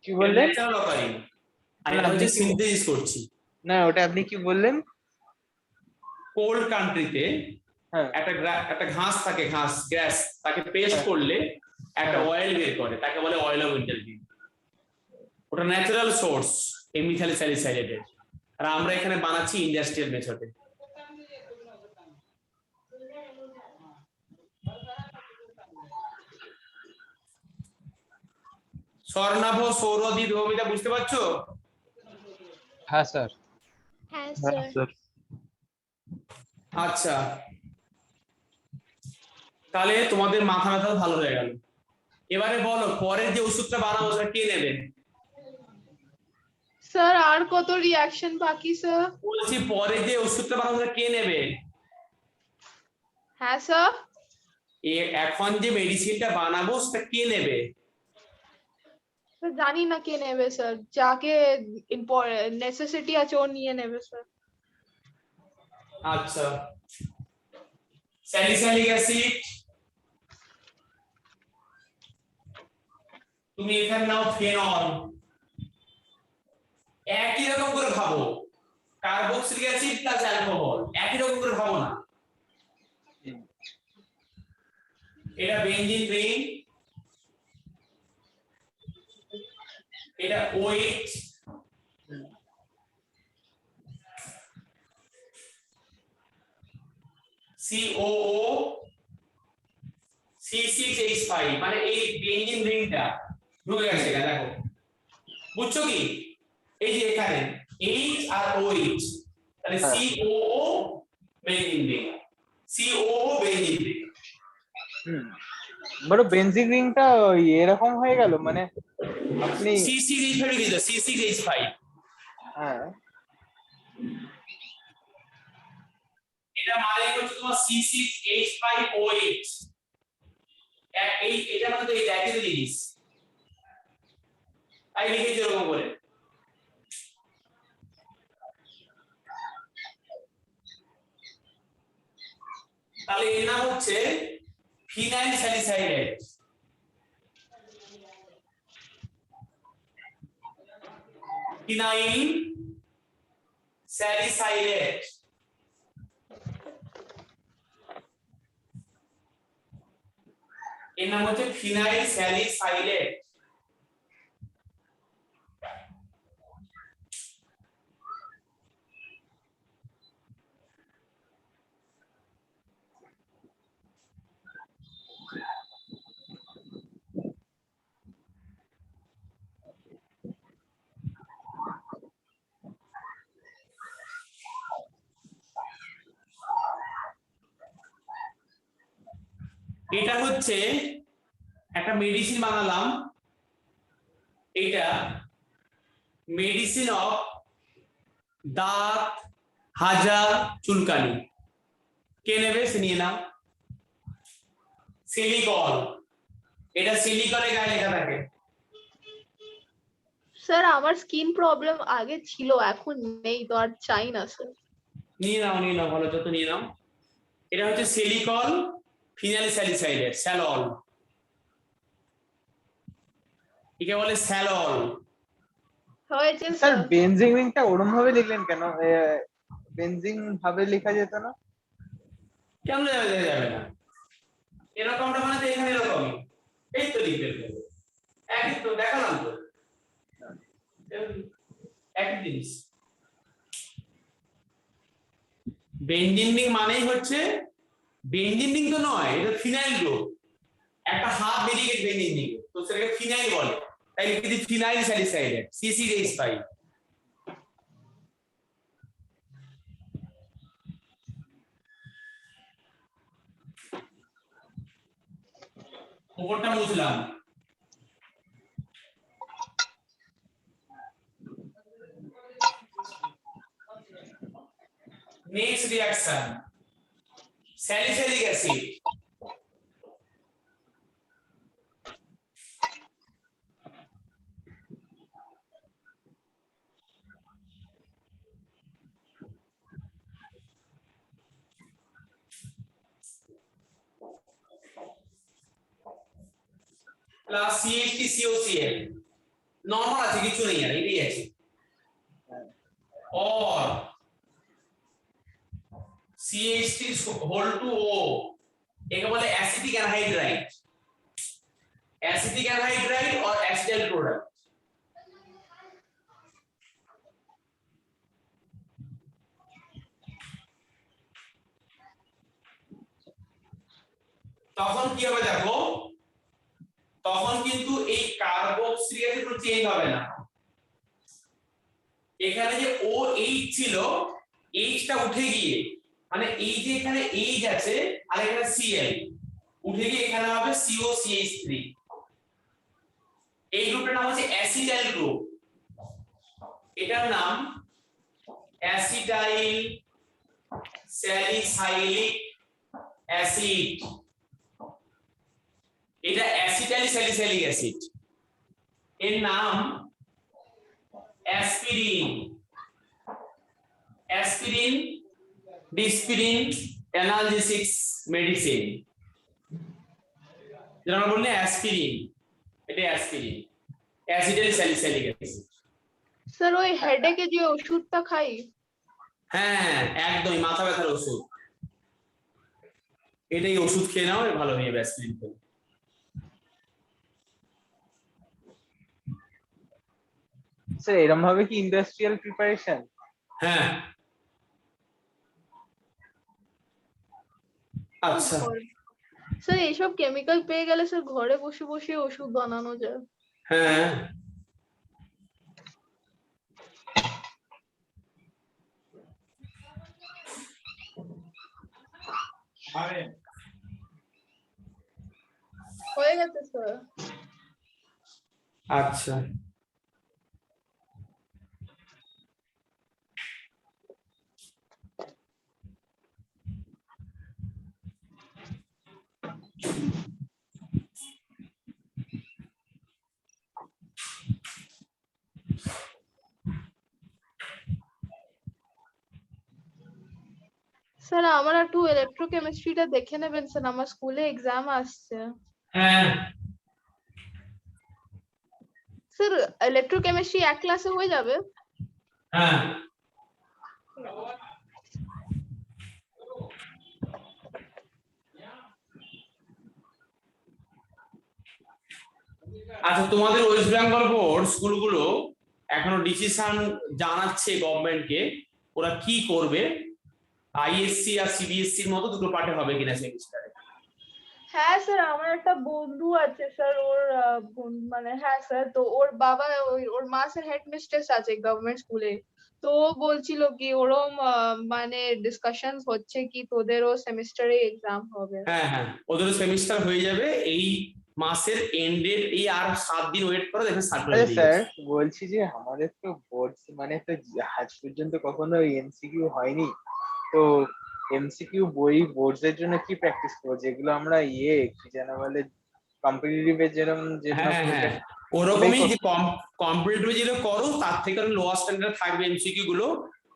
কি বললেন? ন্যাচারাল অকারিং, আর না, এটা আপনি হচ্ছে কি সিনথেসিস করছি। না ওটা আপনি কি বললেন? কোল্ড কান্ট্রিতে হ্যাঁ একটা ঘাস থাকে, ঘাস গ্যাস, তাকে পেস্ট হ্যাঁ। করলে একটা হ্যাঁ। অয়েল বের করে, তাকে বলে অয়েল অফ উইন্টার গ্রিন। ওটা ন্যাচারাল সোর্স এই মিথাইল স্যালিসাইলেটের, আর আমরা এখানে বানাচ্ছি ইন্ডাস্ট্রিয়াল মেথডে। স্বর্ণাভ, সৌরদীপ, রবিদা বুঝতে পারছো? হ্যাঁ স্যার। হ্যাঁ হ্যাঁ স্যার। স্যার। আচ্ছা, তাহলে তোমাদের মাথা ব্যথা ভালো হয়ে গেল। এবারে বলো পরের যে ওষুধটা বানাবো সেটা কে নেবে? স্যার আর কত রিঅ্যাকশন বাকি স্যার? বলছি পরে যে ওষুধটা বানাবো সেটা কে নেবে? হ্যাঁ স্যার। এখন যে মেডিসিনটা বানাবো সেটা কে নেবে? স্যার জানি না কে নেবে স্যার, যাকে নেসেসিটি আছে ও নিয়ে নেবে স্যার। আচ্ছা, স্যালিসাইলিক অ্যাসিড তুমি এখানে নাও, ফেনল। একই রকম করে খাবো, কার্বক্সিলিক অ্যাসিড প্লাস অ্যালকোহল, একই রকম করে খাবো না। এটা বেনজিন রিং, এটা OH, COO, C6H5, মানে এই বেনজিন রিংটা ঢুকে গেছে এখানে, দেখো বুঝছো কি? এই যে এখানে H আর OH, তাহলে হ্যাঁ। COO benzene ring, COO benzene ring. বড় বেনজিন রিংটা এরকম হয়ে গেল মানে আপনি। C6H5 লিখে, C6H5। হ্যাঁ এটা মানে হচ্ছে তোমার C6H5OH, এই এটা মানে তো এই একই জিনিস, তাই লিখেছি এরকম করে। তাহলে এর নাম হচ্ছে ফিনাইল স্যালিসাইলেট। ফিনাইল স্যালিসাইলেট, এর নাম হচ্ছে ফিনাইল স্যালিসাইলেট। এটা হচ্ছে একটা মেডিসিন বানালাম, এটা মেডিসিন অফ দাঁত, হাজা, চুলকানি। কে নেবে সে নিয়ে নাও। সিলিকন, এটা সিলিকনের গায়ে লেখা থাকে। স্যার আমার স্কিন প্রবলেম আগে ছিল, এখন নেই তো, আর চাই না স্যার। নিয়ে নাও ভালো যত নিয়ে নাও। এটা হচ্ছে সিলিকন ফিনাইল স্যালিসাইডেট, স্যালল, একে বলে স্যালল। হয়েছে স্যার স্যার। বেনজিন রিংটা ওরম ভাবে লিখলেন কেন? বেনজিন ভাবে লেখা যেত না? কেন যাবে না? এরকমটা মানে তো এখানে এরকমই, এই তো লিখবে, একই তো দেখালাম তো, একই জিনিস। বেনজিন রিং মানেই হচ্ছে, বেনজিন রিং তো নয়, এটা ফিনাইল গ্রুপ, একটা হাফ বেরিয়ে গেছে বেনজিন রিং, তো সেটাকে ফিনাইল বলে, তাই লিখে দিই ফিনাইল স্যালিসাইডেট, CCH5। উপরটা মুছলাম। Next reaction, salicylic acid, plus CH3COCl, normal আছে, কিছু নেই আর, এটাই আছে। or CH3 একে বলে acetic anhydride, acetic anhydride or acetyl chloride. তখন কি হবে দেখো, তখন কিন্তু এই কার্বক্সিলিক অ্যাসিড কোনো চেঞ্জ হবে না। এখানে যে OH ছিল, Hটা উঠে গিয়ে, মানে এই যে এখানে H আছে আর এখানে Cl উঠে গিয়ে এখানে হবে COCH3। এই গ্রুপটার নাম হচ্ছে অ্যাসিটাইল গ্রুপ, এটার নাম অ্যাসিটাইল স্যালিসাইলিক অ্যাসিড। এটা অ্যাসিটাইল স্যালিসাইলিক অ্যাসিড, এর নাম অ্যাসপিরিন, অ্যাসপিরিন, ডিসপিরিন, অ্যানালজেসিক্স মেডিসিন, যেটা আমরা বলি অ্যাসপিরিন, এটা aspirin, acetyl salicylic acid. Sir ওই হেডেকে যে ওষুধটা খাই, হ্যাঁ একদমই, মাথা ব্যথার ওষুধ, এটাই ওষুধ খেয়ে নাও, ভালো হয়ে যাবে অ্যাসপিরিন খেলে। স্যার এরকম ভাবে কি ইন্ডাস্ট্রিয়াল প্রিপারেশন? হ্যাঁ আচ্ছা, স্যার এইসব কেমিক্যাল পেয়ে গেলে স্যার ঘরে বসে বসে ওষুধ বানানো যায়। হ্যাঁ হয়ে গেছে স্যার। আচ্ছা। স্যার আমার একটু ইলেকট্রোকেমিস্ট্রিটা দেখে নেবেন স্যার, আমার স্কুলে এক্সাম আসছে। হ্যাঁ স্যার ইলেকট্রোকেমিস্ট্রি এক ক্লাসে হয়ে যাবে? হ্যাঁ আচ্ছা, তোমাদের ওয়েস্ট বেঙ্গল বোর্ড স্কুলগুলো এখনো ডিসিশন জানাচ্ছে গভর্নমেন্টকে, ওরা কি করবে, ISC আর CBSC এর মতো দুটো পার্টে হবে কিনা সেমিস্টারে। হ্যাঁ স্যার, আমার একটা বন্ধু আছে স্যার, ওর মানে হ্যাঁ স্যার, তো ওর বাবা ওর মা স্যার হেডমিস্ট্রেস আছে গভর্নমেন্ট স্কুলে। তো ও বলছিল কি ওরম মানে ডিসকাশন হচ্ছে কি তোদেরও সেমিস্টারে এক্সাম হবে। হ্যাঁ হ্যাঁ, ওদের সেমিস্টার হয়ে যাবে এই মাসের এন্ডের, এই আর 7 দিন ওয়েট করো, দেখবে সার্কুলার আচ্ছা বেরিয়ে স্যার, গেছে। বলছি যে আমাদের তো বোর্ড মানে তো আজ পর্যন্ত কখনো এমসিকিউ হয়নি, তো এমসিকিউ বই বোর্ডস এর জন্য কি প্র্যাকটিস করবো, যেগুলো আমরা কি যেন বলে কম্পিটিটিভ এর যেরকম যেগুলো হ্যাঁ হ্যাঁ, ওটাই ওরকমই যে করতে। কম্পিটিটিভ যেটা করো তার থেকে লোয়ার স্ট্যান্ডার্ড থাকবে এমসিকিউ গুলো।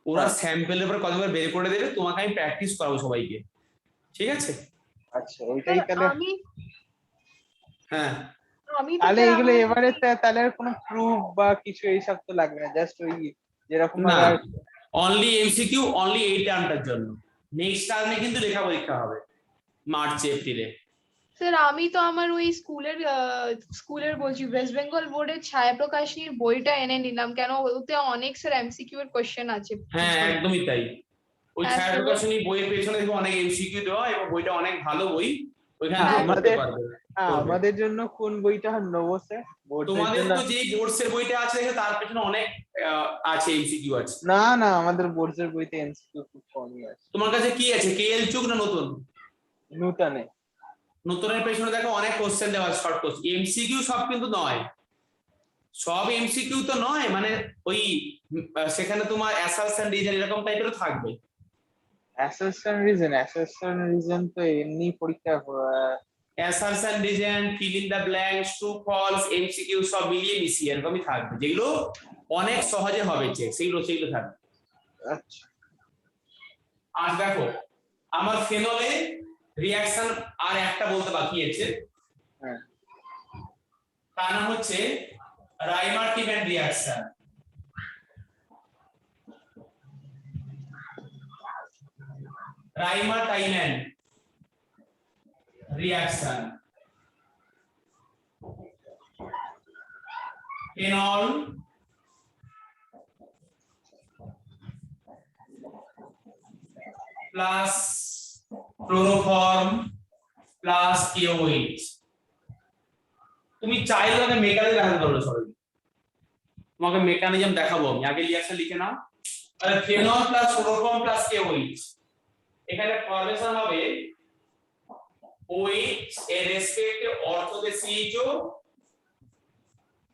ওরা হ্যাঁ, স্যাম্পলের উপর কতবার বের করে দেবে, তোমাকে আমি প্র্যাকটিস করাবো সবাইকে, ঠিক আছে? আচ্ছা স্যার ওইটাই তাহলে। আমি হ্যাঁ, আমি তো তাহলে স্যার এগুলো আমার এবারে তাহলে আর কোনো প্রুফ বা কিছু এইসব তো লাগবে না, জাস্ট ওই যেরকম না, ভাবে আর। অনলি এমসিকিউ, অনলি এই টার্মটার জন্য। নেক্সট টার্মে কিন্তু লেখা পরীক্ষা হবে মার্চ এপ্রিলে। স্যার আমি তো আমার ওই স্কুলের বলছি ওয়েস্ট বেঙ্গল বোর্ডের ছায়াপ্রকাশনীর বইটা এনে নিলাম, কেন ওতে অনেক স্যার এমসিকিউ এর কোশ্চেন আছে হ্যাঁ পিছনে। একদমই তাই, ওই হ্যাঁ ছায়া স্যার প্রকাশনী বইয়ের পেছনে দেখবো অনেক এমসিকিউ দেওয়া, এবং বইটা অনেক ভালো বই, ওইখান হ্যাঁ, থেকে করতে আমাদের পারবে। করবে। আমাদের জন্য কোন বইটা নেবো স্যার, বোর্ডসের তোমাদের জন্য? তো যেই বোর্ডসের বইটা আছে দেখে তার পেছনে অনেক আছে, এমসিকিউ আছে। না না, আমাদের বোর্ডসের বইতে এমসিকিউ খুব কমই আছে। তোমার কাছে কি আছে, কেএল চুক না নতুন? নূতনে। নতুনের পেছনে দেখো অনেক কোশ্চেন দেওয়া আছে, শর্ট কোশ্চেন। এমসিকিউ সব কিন্তু নয়, সব এমসিকিউ তো নয়, মানে ওই সেখানে তোমার অ্যাসাম্পশন রিজন এরকম টাইপেরও থাকবে। অ্যাসারশন রিজন তো এমনি পরীক্ষা assumption reason, fill in the blanks, true false, MCQ সব মিলিয়ে মিশিয়ে এরকমই থাকবে, যেগুলো অনেক সহজে হবে যে সেগুলো সেগুলো থাকবে। আচ্ছা। আর দেখো, আমার ফেনলে রিঅ্যাকশন আর একটা বলতে বাকি আছে, হ্যাঁ, তার নাম হচ্ছে Reimer Tiemann reaction. Reimer Tiemann reaction, phenol plus chloroform plus KOH. তুমি চাইলে তোমাকে মেকানিজম দেখাতে পারো সবাই, তোমাকে মেকানিজম দেখাবো আমি, আগে রিঅ্যাকশন লিখে নাও। তাহলে phenol plus chloroform plus KOH, এখানে ফরমেশন হবে OH এর রেসপেক্টে অর্থোতে CHO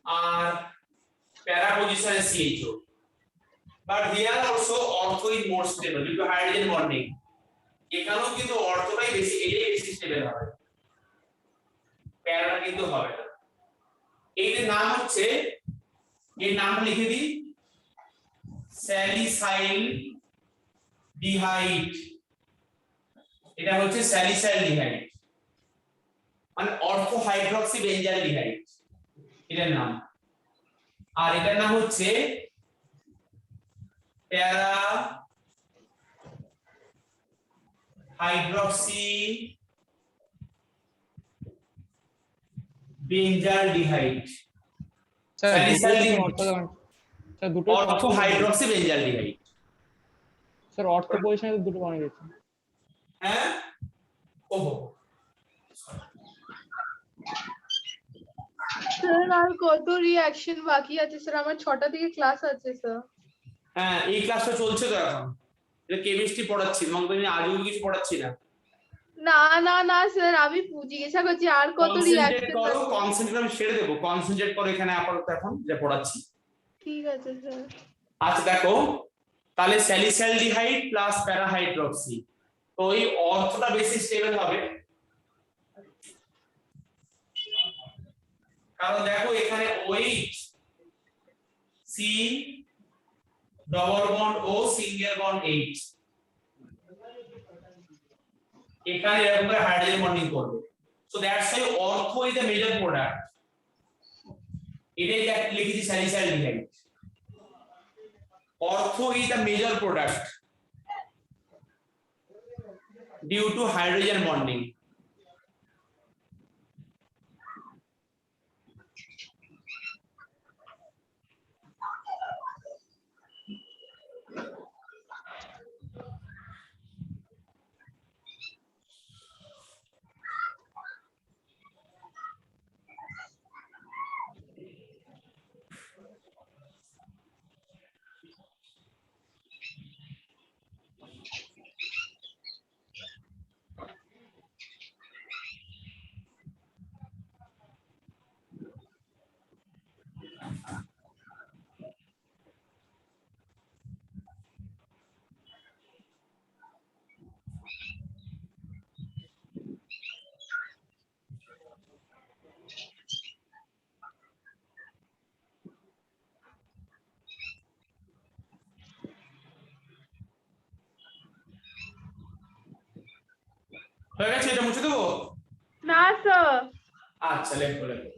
আর প্যারা পজিশনে CHO, but here also ortho is more stable due to hydrogen bonding। এখানেও কিন্তু অর্থটাই বেশি, এটাই বেশি স্টেবল হবে, প্যারাটা কিন্তু হবে না। এই যে নাম হচ্ছে, এর নামটা লিখে দিই, স্যালিসাইল ডিহাইড। এটা হচ্ছে স্যালিসাইল ডিহাইড, মানে অর্থো হাইড্রক্সি বেঞ্জাইল ডিহাইড এটার নাম। আর এটার নাম হচ্ছে প্যারা হাইড্রক্সি বেঞ্জাইল ডিহাইড, স্যার স্যালিসাইল দুটো অর্থো হাইড্রক্সি বেঞ্জাইল ডিহাইড। স্যার অর্থ পজিশনে দুটো বানিয়ে গেছে। হ্যাঁ, ওহো, স্যার আর কত রিঅ্যাকশন বাকি আছে স্যার? আমার 6টা থেকে ক্লাস আছে স্যার। হ্যাঁ এই ক্লাসটা চলছে তো এখন, এটা কেমিস্ট্রি পড়াচ্ছি, তোমাকে আমি আজও কিছু পড়াচ্ছি না। না না না স্যার, আমি জিজ্ঞাসা করছি আর কত কনসেন্ট্রেট রিঅ্যাকশন করো, বাকি। কনসেন্ট্রেট আমি ছেড়ে দেবো, কনসেন্ট্রেট করো এখানে আপাতত এখন যা পড়াচ্ছি। ঠিক আছে স্যার। আচ্ছা দেখো, তাহলে স্যালিসাইলডিহাইড প্লাস প্যারাহাইড্রক্সি, তো ওই অর্থটা বেশি স্টেবল হবে, কারণ দেখো এখানে OH C double bond O single bond H, এখানে এরকম করে হাইড্রোজেন বন্ডিং করবে, so that's why অর্থো is the major product. এটাই লিখেছি স্যালিসাইলডিহাইড, ortho is the major product due to hydrogen bonding। হয়ে গেছে, এটা মুছে দেবো? না স্যার। আচ্ছা লেখো লেখো।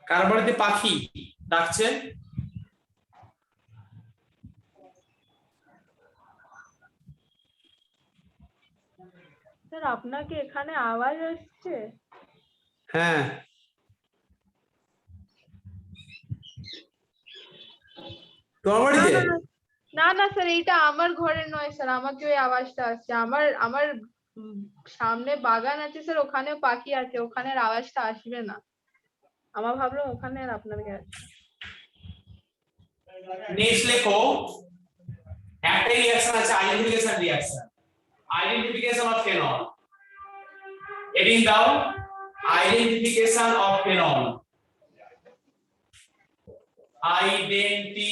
কার বাড়িতে পাখি ডাকছে? স্যার আপনাকে এখানে আওয়াজ আসছে? হ্যাঁ তোমার বাড়িতে? না না স্যার, এইটা আমার ঘরে নয় স্যার, আমাকে ওই আওয়াজটা আসছে। আমার আমার সামনে বাগান আছে স্যার, ওখানেও পাখি আছে, ওখানের আওয়াজটা আসবে না। আমার ভাবলাম ওখানে আর আপনার কাছে। নেক্সট লেখো, একটা রিঅ্যাকশন আছে identification reaction, identification of phenol. Heading দাও আইডেন্টিফিকেশন অফ ফেনল। আইডেন্টি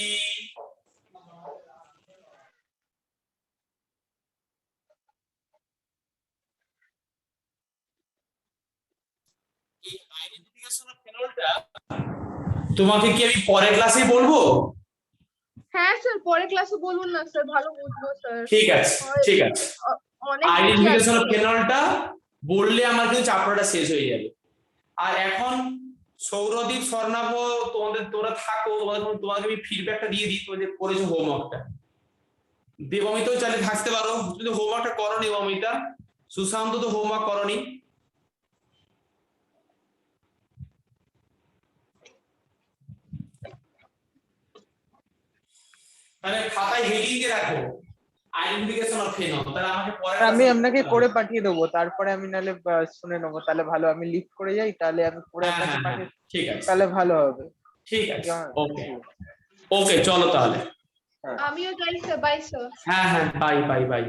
আইডেন্টিফিকেশন অফ ফেনলটা তোমাকে কি আমি পরের ক্লাসে বলবো? হ্যাঁ স্যার, পরের ক্লাসে বলুন না স্যার, ভালো বুঝবো স্যার। ঠিক আছে ঠিক আছে। অনেক বেশি আইডেন্টিফিকেশন অফ আছে। ফেনলটা বললে আমার কিন্তু চ্যাপ্টারটা শেষ হয়ে যাবে। আর এখন সৌরদীপ স্বর্ণাভ তোরা থাকো, তোমাকে আমি ফিডব্যাকটা দিয়ে দিই তোমাদের করেছো হোমওয়ার্কটা। দেবমিতাও চাইলে থাকতে পারো, যদি হোমওয়ার্কটা করনি দেবমিতা। সুশান্ত তো হোমওয়ার্ক করনি। তাহলে খাতায় হেডিং দিয়ে রাখো আইডেন্টিফিকেশন অফ ফেনল। তাহলে আমাকে পরে আমি আপনাকে করে পাঠিয়ে দেবো, তারপরে আমি নাহলে শুনে নেবো, তাহলে ভালো। আমি লিফট করে যাই, তাহলে আমি করে আপনাকে পাঠিয়ে, ঠিক আছে তাহলে ভালো হবে। ঠিক আছে ওকে ওকে চলো তাহলে। আমিও যাই স্যার, বাই স্যার। হ্যাঁ হ্যাঁ বাই বাই বাই।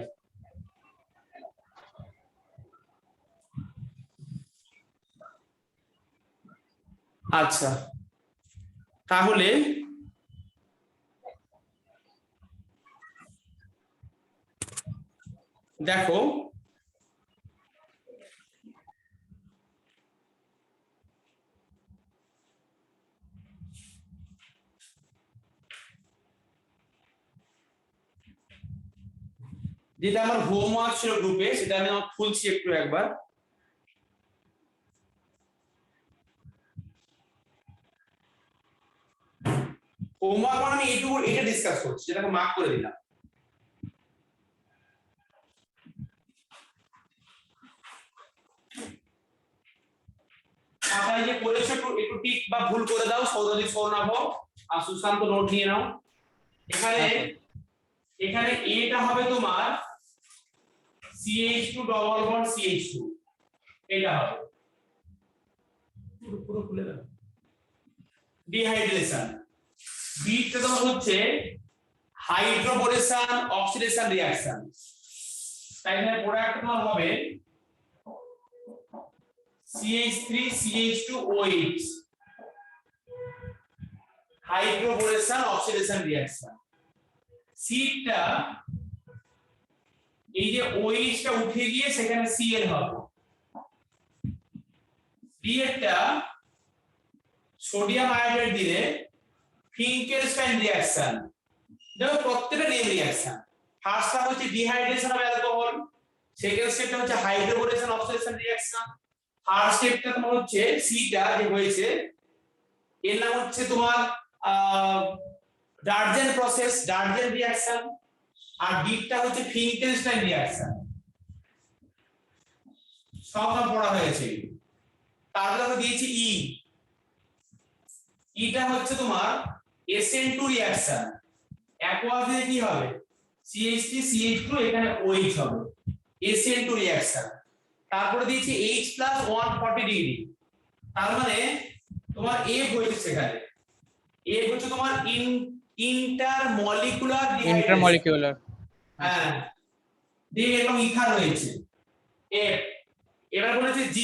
আচ্ছা তাহলে দেখো যেটা আমার হোমওয়ার্ক ছিল গ্রুপে, সেটা আমি খুলছি একটু একবার। হোমওয়ার্ক মানে আমি এটা ডিসকাস করছি, যেটাকে মার্ক করে দিলাম। খাতায় যে করেছো একটু একটু টিক বা ভুল করে দাও, সৌরদীপ স্বর্ণাভ আর সুশান্ত নোট নিয়ে নাও। এখানে এখানে এটা হবে তোমার CH2 ডবল বন্ড CH2, এটা হবে পুরো খুলে দাও ডিহাইড্রেশন। বিটা তোমার হচ্ছে হাইড্রোবোরেশন অক্সিডেশন রিঅ্যাকশন। তাই এখানে প্রোডাক্ট তোমার হবে CH3 CH2OH, হাইড্রোবোরেশন অক্সিডেশন রিঅ্যাকশন। সিটা এই যে OH টা উঠে গিয়ে সেখানে Cl হবে। বিটা সোডিয়াম আয়োডাইড দিলে ফিঙ্কেলস্টাইন রিঅ্যাকশন। দেখো প্রত্যেকটা নেম রিঅ্যাকশন। ফার্স্টটা হচ্ছে ডিহাইড্রেশন অফ অ্যালকোহল, সেকেন্ড স্টেপটা হচ্ছে হাইড্রোবোরেশন অক্সিডেশন রিঅ্যাকশন, থার্ড স্টেপটা তোমার হচ্ছে সিটা যে হয়েছে এর নাম হচ্ছে তোমার ডার্জেন প্রসেস, ডার্জেন রিঅ্যাকশন। আর ডিটা হচ্ছে ফিঙ্কেলস্টাইন রিঅ্যাকশন। সব নাম পড়া হয়েছে। তারপরে আমরা দিয়েছি ইটা হচ্ছে তোমার SN2 রিঅ্যাকশন। অ্যাকোয়াস দিয়ে কি হবে CH3 CH2, এখানে OH হবে SN2 রিঅ্যাকশন। তারপরে দিয়েছি H+ 140 ডিগ্রি। তার মানে তোমার A হয়েছে সেখানে, A হচ্ছে তোমার ইন্টারমলিকুলার ডিহাইড্রেশন। ইন্টারমলিকুলার। হ্যাঁ দিয়ে এরকম ইথার হয়েছে F। এবার বলেছে G,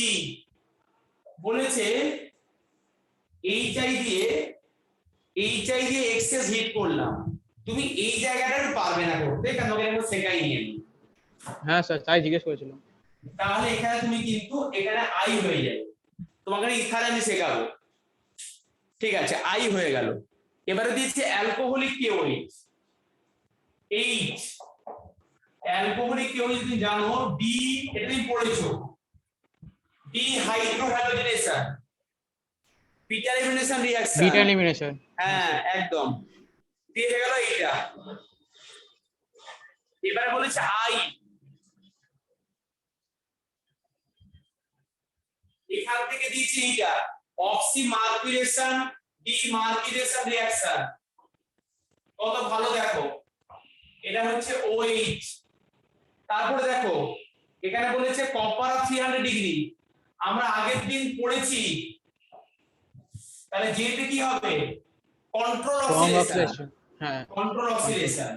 বলেছে HI দিয়ে এক্সেস হিট করলাম, তুমি এই জায়গাটা পারবে না করতে, কারণ তোমাকে আমি শেখাই নিয়ে নি। হ্যাঁ স্যার তাই জিজ্ঞেস করেছিলাম। তাহলে এখানে তুমি কিন্তু এখানে আই হয়ে যাবে, তোমাকে এখানে আমি শেখাবো। ঠিক আছে, আই হয়ে গেল। এবারে দিয়েছে alcoholic KOH, H. Alcoholic KOH তুমি জানো, ডি, এটা তুমি পড়েছো, dehydrohalogenation, beta elimination reaction. Beta elimination. হ্যাঁ একদম, দিয়ে গেল এইটা। এবারে বলেছে আই, এখান থেকে দিয়েছি এইটা, অক্সিমার্কুলেশন ডিমার্কুলেশন রিঅ্যাকশন। কত ভালো দেখো, এটা হচ্ছে OH। তারপরে দেখো এখানে বলেছে কপার 300 ডিগ্রি, আমরা আগের দিন পড়েছি, তাহলে যেটা কি হবে কন্ট্রোল স্ট্রং অক্সিডেশন, অক্সিডেশন। হ্যাঁ কন্ট্রোল অক্সিডেশন।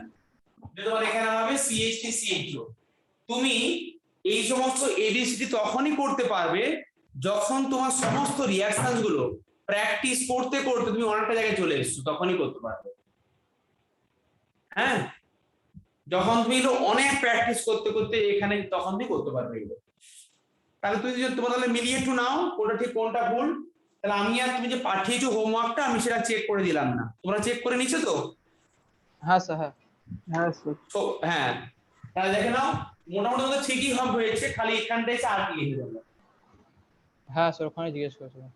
তোমার এখানে হবে CH3CH2। তুমি এই সমস্ত ABCD তখনই করতে পারবে যখন তোমার সমস্ত রিঅ্যাকশন গুলো প্র্যাকটিস করতে করতে তুমি অনেকটা জায়গায় চলে এসছো, তখনই করতে পারবে। হ্যাঁ, যখন তুমি এগুলো অনেক প্র্যাকটিস করতে করতে এখানে, তখন তুমি করতে পারবে এগুলো। তাহলে তুমি যদি তোমার তাহলে মিলিয়ে একটু নাও কোনটা ঠিক কোনটা ভুল। তাহলে আমি আর তুমি যে পাঠিয়েছো হোমওয়ার্কটা, আমি সেটা চেক করে দিলাম না, তোমরা চেক করে নিচ্ছো তো? হ্যাঁ স্যার। হ্যাঁ হ্যাঁ স্যার। তো হ্যাঁ, তাহলে দেখে নাও মোটামুটি তোমাদের ঠিকই সব হয়েছে, খালি এখানটায় আর কি লিখে দেবো। হ্যাঁ স্যার ওখানে জিজ্ঞেস করেছিলাম।